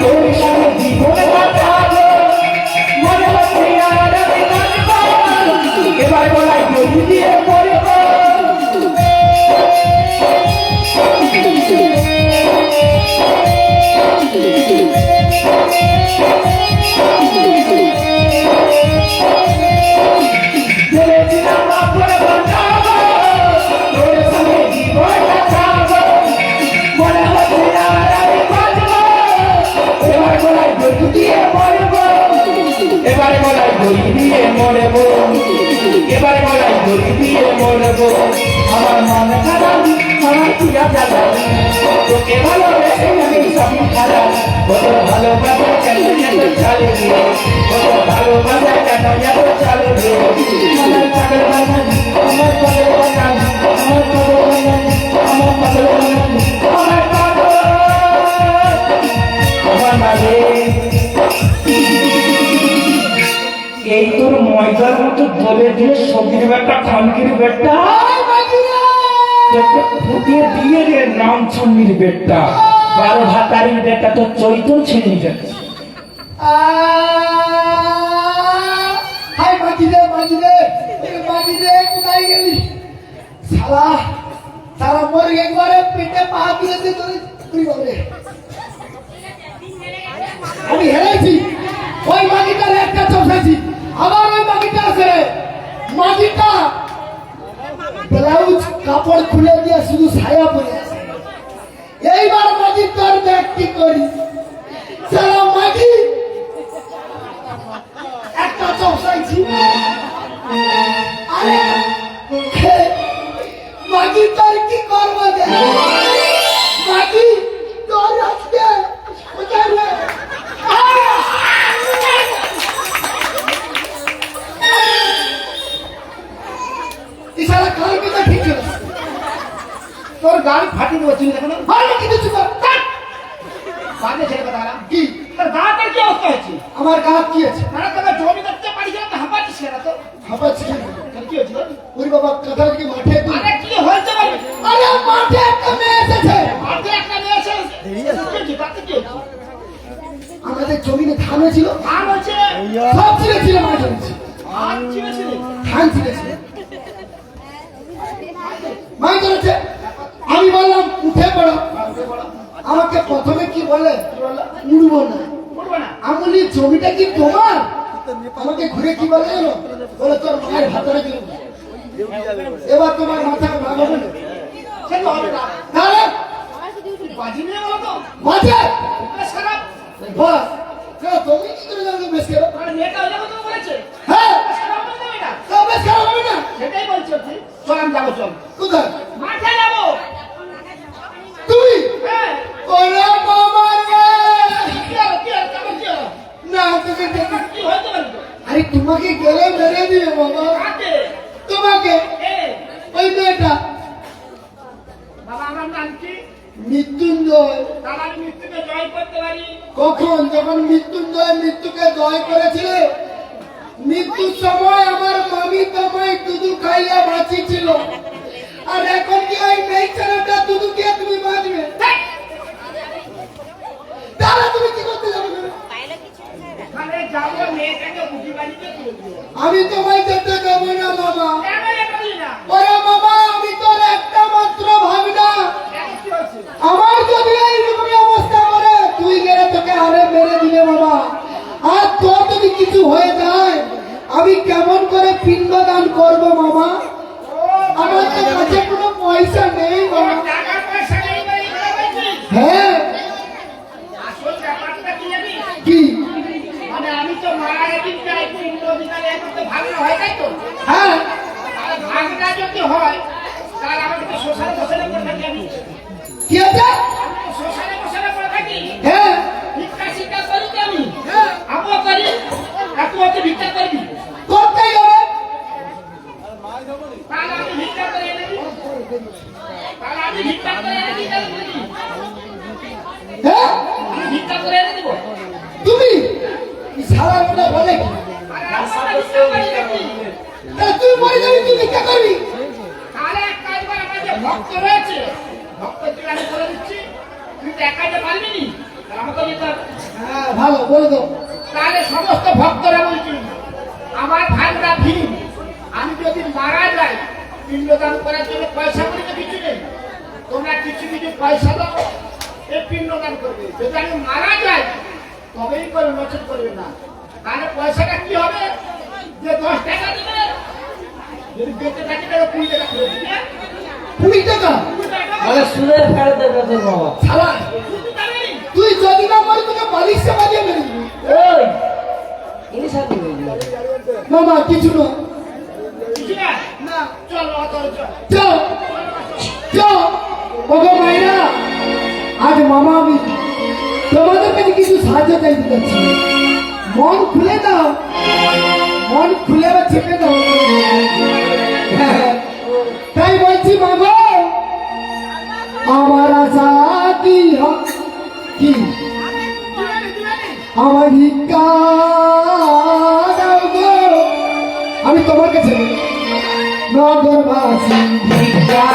তোর সঙ্গে জীবন কাটাবো, মনে হচ্ছে আর আমি বাঁচবো, এবার গলায় দড়ি দিয়ে পড়বো। ভেবেছিলাম তোর বাঁচাবো, তোর সঙ্গে জীবন কাটাবো, মনে হচ্ছে আর আমি বাঁচবো, এবার গলায় দড়ি দিয়ে মরবো, এবারে গলায় দড়ি দিয়ে মরবো, এবারে গলায় দড়ি দিয়ে মরবো। আমার মন খারাপ, আমার পিয়া জ্বালাবি, তোকে ভালোবেসে আমি সবই হারাবি। কত ভালোবাসা কেন এত ছাড়ে রে, কত ভালোবাসা কেন এত ছাড়ে রে। আমার পাগল বানালি, আমার পাগল বানালি, আমার পাগল বানালি, আমার পাগল বানালি, আমার পাগল বানালি। এই তোর ময়দার মতো দলে দিয়ে সবজির বেটা, খানকির বেটা, তোকে ফুটিয়ে দিয়ে রে নাম ছন্নির বেটা, 12 ভাতারির বেটা, তোর চৈতন ছিনিয়ে যাচ্ছে। হাই মাগিরে মাগিরে মাগিরে, কোথায় গেলি শালা? শালা মোর একবারে পেটে পা দিয়েছে তোরে, তুই বলে আমি হেরেছি। ওই মাগিটার একটা চোখাছি, আবার ওই মাগিটা আছে, মাগিটা ব্লাউজ কাপড় খুলে দিয়ে শুধু ছায়া পরে আছে। এইবার মাগি তোর দেখ কি করি। শালা মাগি একটা চোখাইছি, আরে মাগি তোর কি করবো দে, মাগি তোর আজকে কোথায় রে? ইশারা কার কথা ঠিক করে তোর গাড়ি ফাটি দেবো, চিনি দেখো না ভালো কি কিছু কর বাদে ছেড়ে কথা বলা কি তোর গাটার কি অবস্থা হয়েছে? আমার গা কি আছে? মানে তোকে জমি দেখতে পারি না, হাঁপাচ্ছিস কেন? তো হাঁপাচ্ছিস কেন? কি হয়েছে? ওই বাবা কথা কি মাঠে? আরে কি হয়েছে? আরে মাঠে একটা মেয়ে এসেছে, মাঠে একটা মেয়ে এসেছে, কি তাতে কি হয়েছে? আমাদের জমিতে ধান হয়েছিল, ধান হয়েছে, সব ছিল মাঠে, ধান ছিল, ধান ছিল, মাই ধরেছে। আমি বললাম উঠে পড়ো, আমাকে প্রথমে কি বলে, উঠবো না। আমি জমিটা কি তোমার? আমাকে ঘুরে কি বলে জানো? বলে তোর মায়ের ভাতটা কি। এবার তোমার মাথা ভাঙাবো না, তাহলে বাজি নিয়ে বলো তো বাজে বস। তুমি কি করে জানো বেশ কেন? মেয়েটা ওই কথা বলেছে, হ্যাঁ বেশ খারাপ হবে না, সেটাই বলছো। চল আমি যাবো, চল। কোথায়? মাঠে যাবো। তুই? হ্যাঁ। ওরে বাবা রে, না তোকে কি হয়েছে? আরে তোমাকে গেলে মেরে দিবে বাবা। তোমাকে ওই মেয়েটা। বাবা আমার নাম কি? মৃত্যুঞ্জয়। তাহলে আমি মৃত্যুকে জয় করতে পারি। কখন? যখন মৃত্যুঞ্জয় মৃত্যুকে জয় করেছিলে, মৃত্যুর সময় আমার মামি তোমায় দুধু খাইয়া বাঁচিয়েছিল, আর এখন কি ওই মেয়ে ছেলেটা দুধু খেয়ে তুমি বাঁচবে? তাহলে তুমি কি করতে যাবে? মানে যাবো মেয়েটাকে বুঝি বাড়িতে তুলে দিও। আমি তোমায় যেতে দেবো না মামা। কেন এ করি না? ওরে মামা, আমি তোর একটা মাত্র ভাবনা। কেন কি হচ্ছে? আমার যদি এইরকমই অবস্থা করে, তুই গেলে তোকে আরে মেরে দিবে বাবা। আর তোর যদি কিছু হয়ে যায়, আমি কেমন করে পিণ্ডদান করব মামা? আমার তো কাছে কোনো পয়সা নেই বাবা। টাকা পয়সা নেই বাড়ি করে বলছিস? হ্যাঁ। আসল ব্যাপারটা কি জানিস? কি? মানে আমি তো মারা গেছি প্রায় 3 দিন এখন তো ভাগনা হয়, তাই তো? হ্যাঁ। আর ভাগনা যদি হয় তাহলে আমাকে তো শ্মশানে বসালে পড়ে থাকি আমি। কি আছে? আমি তো শ্মশানে বসালে পড়ে থাকি। হ্যাঁ। ভিক্ষা শিক্ষা করি তো আমি। হ্যাঁ। আমিও করি। আর তুই হচ্ছে ভিক্ষা করবি। করতেই হবে। তাহলে আমি ভিক্ষা করে এনে দিই। তাহলে আমি ভিক্ষা করে এনে দিই, তাহলে বুঝলি? হ্যাঁ। আমি ভিক্ষা করে এনে দিব। তুমি সারা কথা বলে কি? আর আমরা ভিক্ষা করি নাকি? তা তুই মরে যাবি, তুই কি করবি? তাহলে এক কাজ কর, আমার যে ভক্ত রয়েছে, ভক্তকে আমি বলে দিচ্ছি, তুই তো একা যেতে পারবি নি, তাহলে আমাকে যেতে হবে। হ্যাঁ, ভালো বলে দাও। তাহলে সমস্ত ভক্তরা বলছি, আমার ভাগরা ভিড়, আমি যদি মারা যাই, পিণ্ডদান করার জন্য পয়সা করি তো কিছু নেই, তোমরা কিছু কিছু পয়সা দাও, এই পিণ্ডদান করবে। যদি আমি মারা যাই তবেই করবে, নচেত করবে না। তাহলে পয়সাটা কি হবে? যে 10 টাকা দেবে, যদি বেঁচে থাকি তাহলে 20 টাকা করে দিবে। 20 টাকা? 20 টাকা মানে সুদের ফেরত দেবে তোর বাবা। শালা, শুধু তাহলেই তুই যদি না মরে তোকে বালিশে বাজিয়ে মেরে দিবি। ওই ইংলিশ আর দিবি। মামা কিছু না। কিছু না? না। চলো অতর চল। চল চল। ওগো মাইরা, আজ মামা আমি তোমাদের কাছে কিছু সাহায্য চাইতে যাচ্ছি। মন খুলে দাও, মন খুলে বা চেপে দাও। হ্যাঁ, তাই বলছি মাগো, আমার আশা কি কি আমার ভিক্ষা দাও গো। আমি তোমার কাছে নগরবাসী ভিক্ষা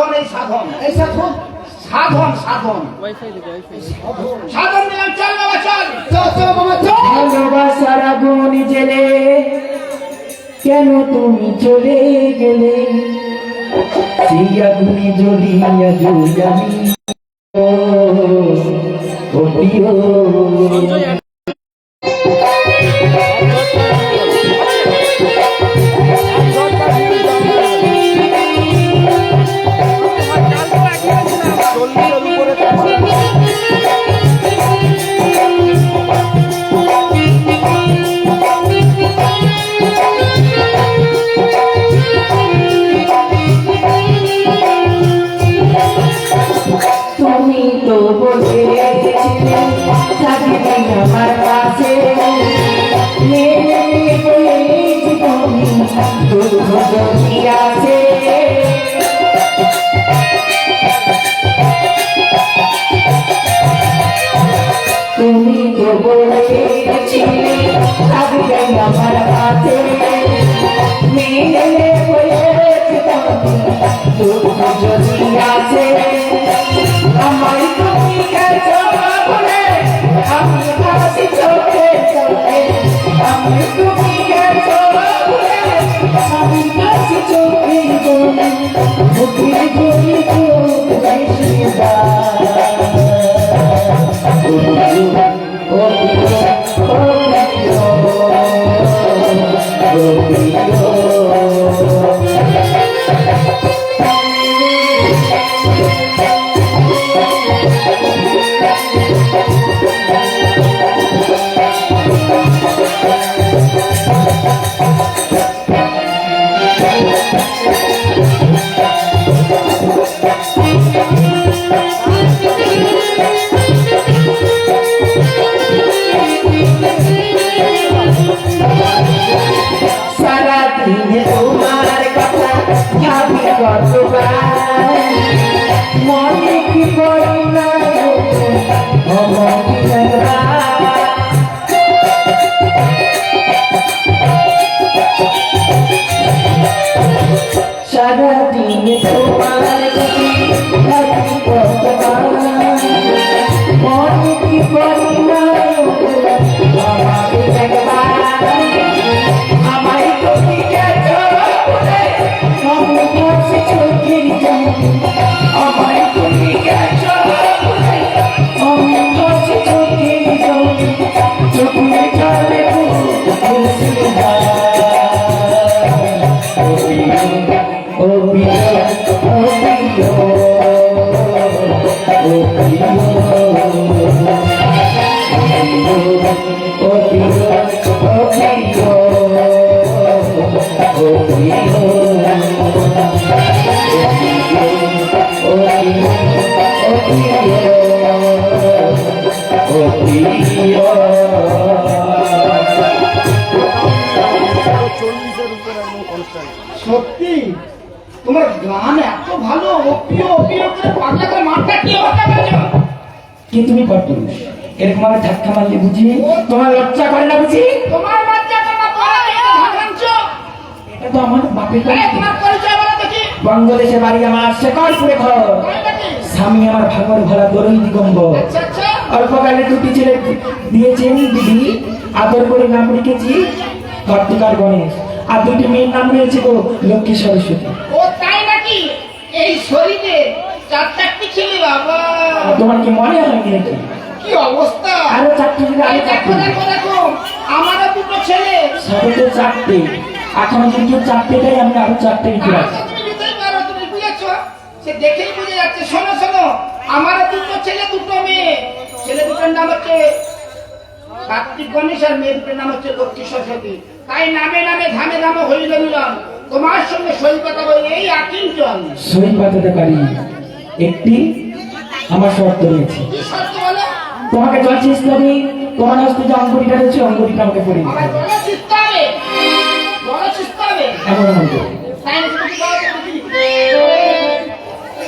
সাধন এই সাধন এই সাধন সাধন সাধন সাধন দিলাম চল বাবা চল চল চল বাবা চল ভালোবাসার আগুন জেলে কেন তুমি চলে গেলে সেই আগুনে জ্বলিয়া জ্বলি আমি ও প্রিয় তুমি তো বলেছিলে থাকবে আমার কাছে মেনে বলেছি তুমি দুঃখ যদি আছে তুমি তো বলেছিলে থাকবে আমার কাছে মেনে বলেছি তুমি দুঃখ যদি আছে আমার তুমি গেছো বলে আমি হাসি চোখে চোখে আমি তুমি গেছো বলে আমি হাসি চোখে চোখে মুখে ঘুরি চোখে শিবা ও সারা দিনে তোমার কথা ভাবি কতবার মনে কি পড়ে না সারা দিনে তোমার কথা ভাবি কতবার মনে কি পড়ে না আমায় তুমি গেছো বলে আমি হাসি চোখে আমায় তুমি গেছো বলে আমি হাসি চোখে চোখে চলে ও প্রিয় ও প্রিয় ও প্রিয় সত্যি তোমার গান এত ভালো অপ্রিয় অপ্রিয় করে পাগলা করে মারটা কি অবস্থা করেছো কি তুমি পরপুরুষ এরকম ভাবে ধাক্কা মারলে বুঝি তোমার লজ্জা করে না বুঝি তোমার বাচ্চা তোমরা পড়া দেখে ভাঙছো এটা তো আমার বাপের আরে বাড়ি তোমার পরিচয় বলো দেখি বঙ্গদেশে বাড়ি আমার শেকরপুরে ঘর কয়টা কি? স্বামী আমার ভাঙর ভরা দরুই দিগম্বর আচ্ছা আচ্ছা অল্পকালে দুটি ছেলে দিয়েছেন দিদি আদর করে নাম রেখেছি কার্তিকার গণেশ আর দুটি মেয়ের নাম রয়েছে গো লক্ষ্মী সরস্বতী ও তাই নাকি এই শরীরে চারটি ছেলে বাবা তোমার কি মনে হয় নাকি কি অবস্থা আরো চারটে যদি এই আরো দেখো চারটে দেখো দেখো আমারও দুটো ছেলে সবে তো চারটে এখনো যদি চারটেটাই আমি আরো চারটে লিখে রাখছি আচ্ছা, তুমি নিতেই পারো তুমি বুঝেছো সে দেখেই বুঝে যাচ্ছে শোনো শোনো আমারও দুটো ছেলে দুটো মেয়ে ছেলে দুটোর নাম হচ্ছে কার্তিক গণেশ আর মেয়ে দুটোর নাম হচ্ছে লক্ষ্মী সরস্বতী তাই নামে নামে ধামে ধামে হইল মিলন তোমার সঙ্গে সই কথা বলি এই আকিঞ্চন সই পাঠাতে পারি একটি আমার শর্ত রয়েছে কি শর্ত বলো তোমাকে জল চেষ্টা হবে তোমার হস্তে যে অঙ্গুরিটা রয়েছে অঙ্গুরিটা আমাকে পড়ে দিতে আমার হবে। বড় চিস্তা হবে বড় চিস্তা হবে এমন এমন করে। তাই না তুমি বলো তো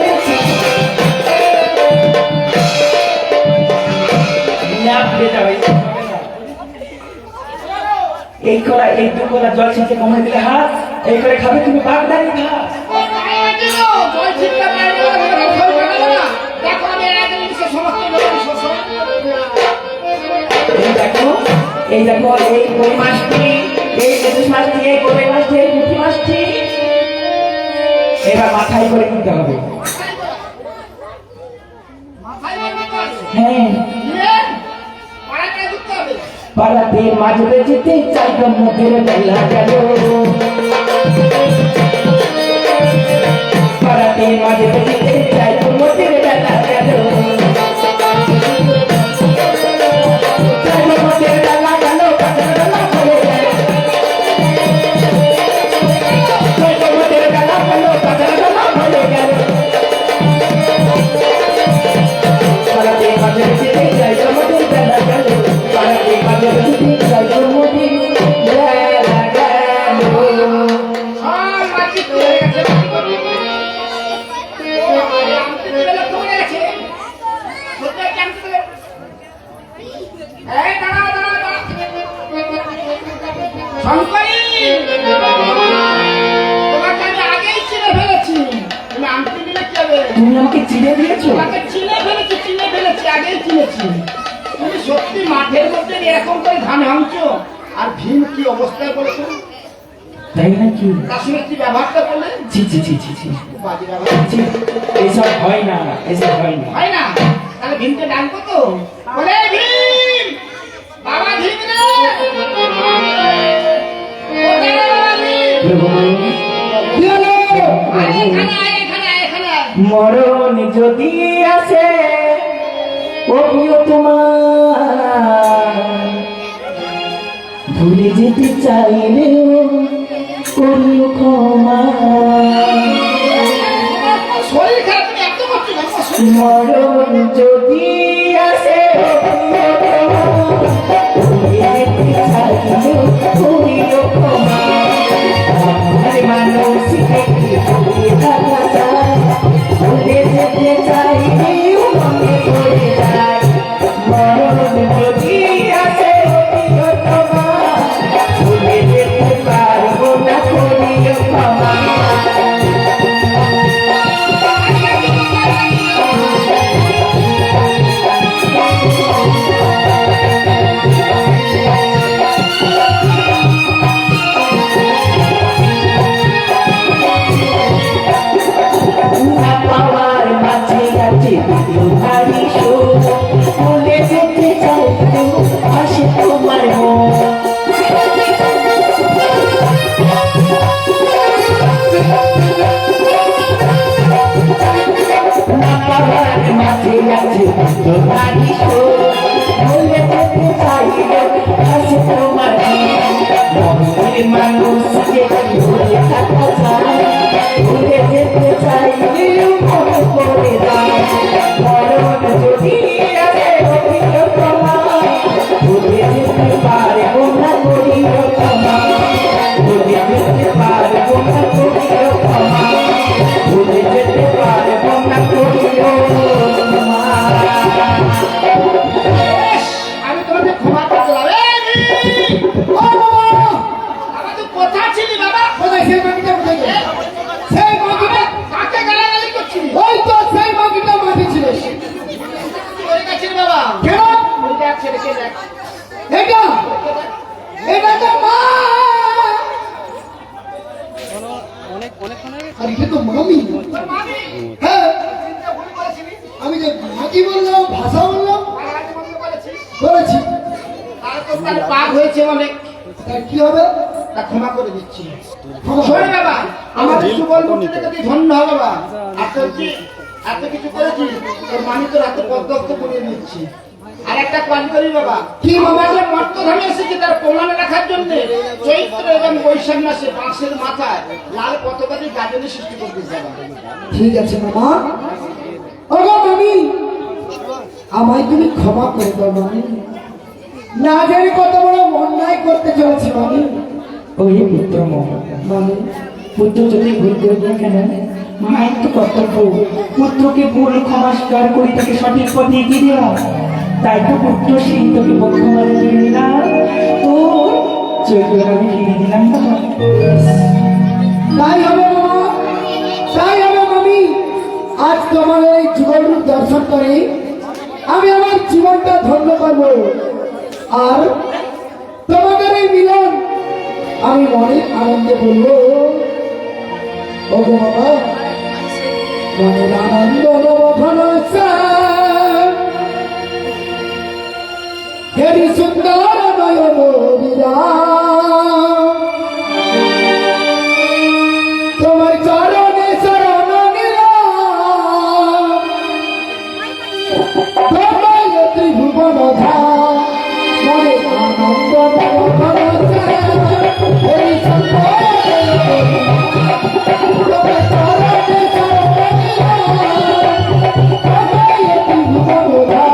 দেখি। এই কলা এই দু কলা জল সাথে কমাই দিলে হাত এই করে খাবে তুমি বাগদানি ভাত এই দেখো এই কই মাছটি এই ইলিশ মাছটি এই কই মাছটি এই পুঁটি মাছটি এবার মাথায় করে কিনতে হবে হ্যাঁ পাড়াতে মাঝে যেতে চাই মধ্যে বেলা গেল পাড়াতে মাঝে যেতে চাই মধ্যে বেলা গেল তুমি আমাকে চিনে দিয়েছো তুমি সত্যি মাঠের মধ্যে এরকম করে ধান ভাঙছো আর ভীম কি অবস্থায় বলেছো তাই নাকি তার সঙ্গে কি ব্যবহারটা করলে জি জি জি জি জি বাজে ব্যবহার জি, এসব হয় না এসব হয় না হয় না তাহলে ভীমকে ডাকবো তো বলে ভীম বাবা ভীম রে কোথায় রে বাবা ভীম? কি হলো? আরে এখানে আয়। মরণ যদি আসে ওগো তোমার ভুলে যেতে চাইলে করিও ক্ষমা শরীর খারাপ তুমি এত করছো কেন? মরণ যদি আসে ভুলে যেতে চাইলে করিও ক্ষমা আরে মানুষকে কি ভুলে থাকা যায় ভুলে যেতে চাইলে মনে পড়ে যায় মরণ যদি আসে করিও ক্ষমা ভুলে যেতে পারবো না করিও ক্ষমা না পাওয়ার মাঝে আছে তোমারই শোক ভুলে যেতে চাইলেও আসে তোমার মন না পাওয়ার মাঝে আছে তোমারই শোক ভুলে যেতে চাইলেও আসে তোমার মন মনের মানুষকে ভুলে থাকা যায় ভুলে যেতে চাইলেও মনে পড়ে যায় মরণ যদি আসে করিও ক্ষমা ভুলে যেতে পারবো না করিও ক্ষমা ভুলে যেতে পারবো না করিও ক্ষমা ভুলে যেতে পারবো না করিও ক্ষমা আমি তোমাকে ক্ষমা করতে হবে ও বাবা! বাবা তুই কোথায় ছিলি বাবা কোথায় সেই মাটিটা কোথায় গেল? সেই মাটিটা কাকে গালাগালি করছিলি ওই তো সেই মাটিটা মাটি ছিল ওই গেছিলি বাবা কেন ওই দেখ ছেলেকে দেখ এটা এটা তো মা আর এটা তো মামি হ্যাঁ ভুল করেছিলি আমি যে মাটি বললাম ভাষা বললাম গালাগালি বন্ধ করেছিস করেছি তার তো তার পাপ হয়েছে অনেক তার কি হবে তা ক্ষমা করে দিচ্ছি ক্ষমা শোন করে। বাবা আমাদের সুবল মুক্তিতে যদি ধন্য হবে বাবা আর তোর কি এত কিছু করেছিস তোর মানি তোর হাতে পদ্মস্ত করে নিচ্ছি আর একটা কাজ করি বাবা কি বাবা? যে মর্তধামে এসেছে তার প্রমাণ রাখার জন্য চৈত্র এবং বৈশাখ মাসে বাঁশের মাথায় লাল পতাকা দিয়ে গাজনে সৃষ্টি করতে যাবা ঠিক আছে মামা ওগো মামি আমায় তুমি ক্ষমা করে দাও মামি না জানি কত বড় অন্যায় করতে চলেছি মামি ওই পুত্র মোহ মামি পুত্র যদি ভুল করবে না কেন মায়ের তো কর্তব্য পুত্রকে ভুল ক্ষমা স্বীকার করি তাকে সঠিক পথে এগিয়ে দেওয়া তাই তো পুত্র সেই তোকে পক্ষ মানে দিলি না তোর চোখগুলো আমি কিনে দিলাম না তাই হবে মামা, তাই হবে মামি। আজ তোমার এই যুগল রূপ দর্শন করে আমি আমার জীবনটা ধন্য করব। আর তোমাদের এই মিলন আমি মনে আনন্দে বলবো, ও গো বাবা, মনের আনন্দ নবঘন হেরি সুন্দর নয়ন বিরাম, তোমার চরণে শরণ নিলাম, তোমায় ত্রিভুবন ধাম, মনে আনন্দ নবঘন হেরি সুন্দর তোমার চরণে শরণ নিলাম, তোমায় ত্রিভুবন ধাম।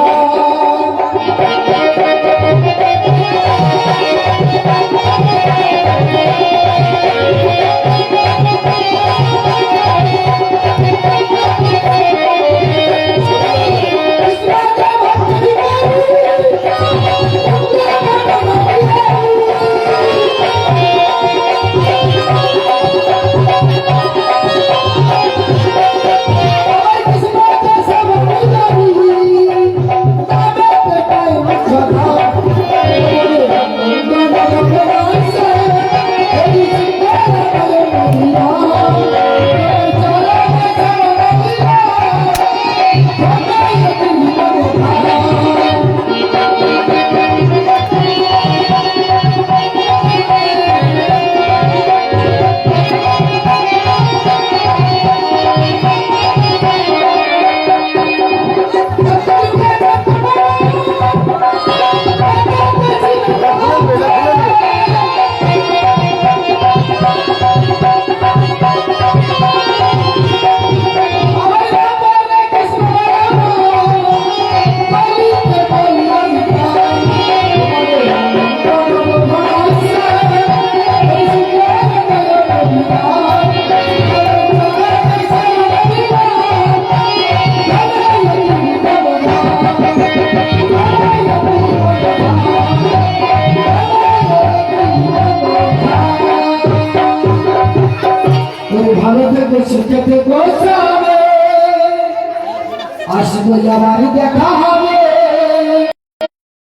ভালো থেকে সুখে থেকে আসবো, আমার দেখা হবে।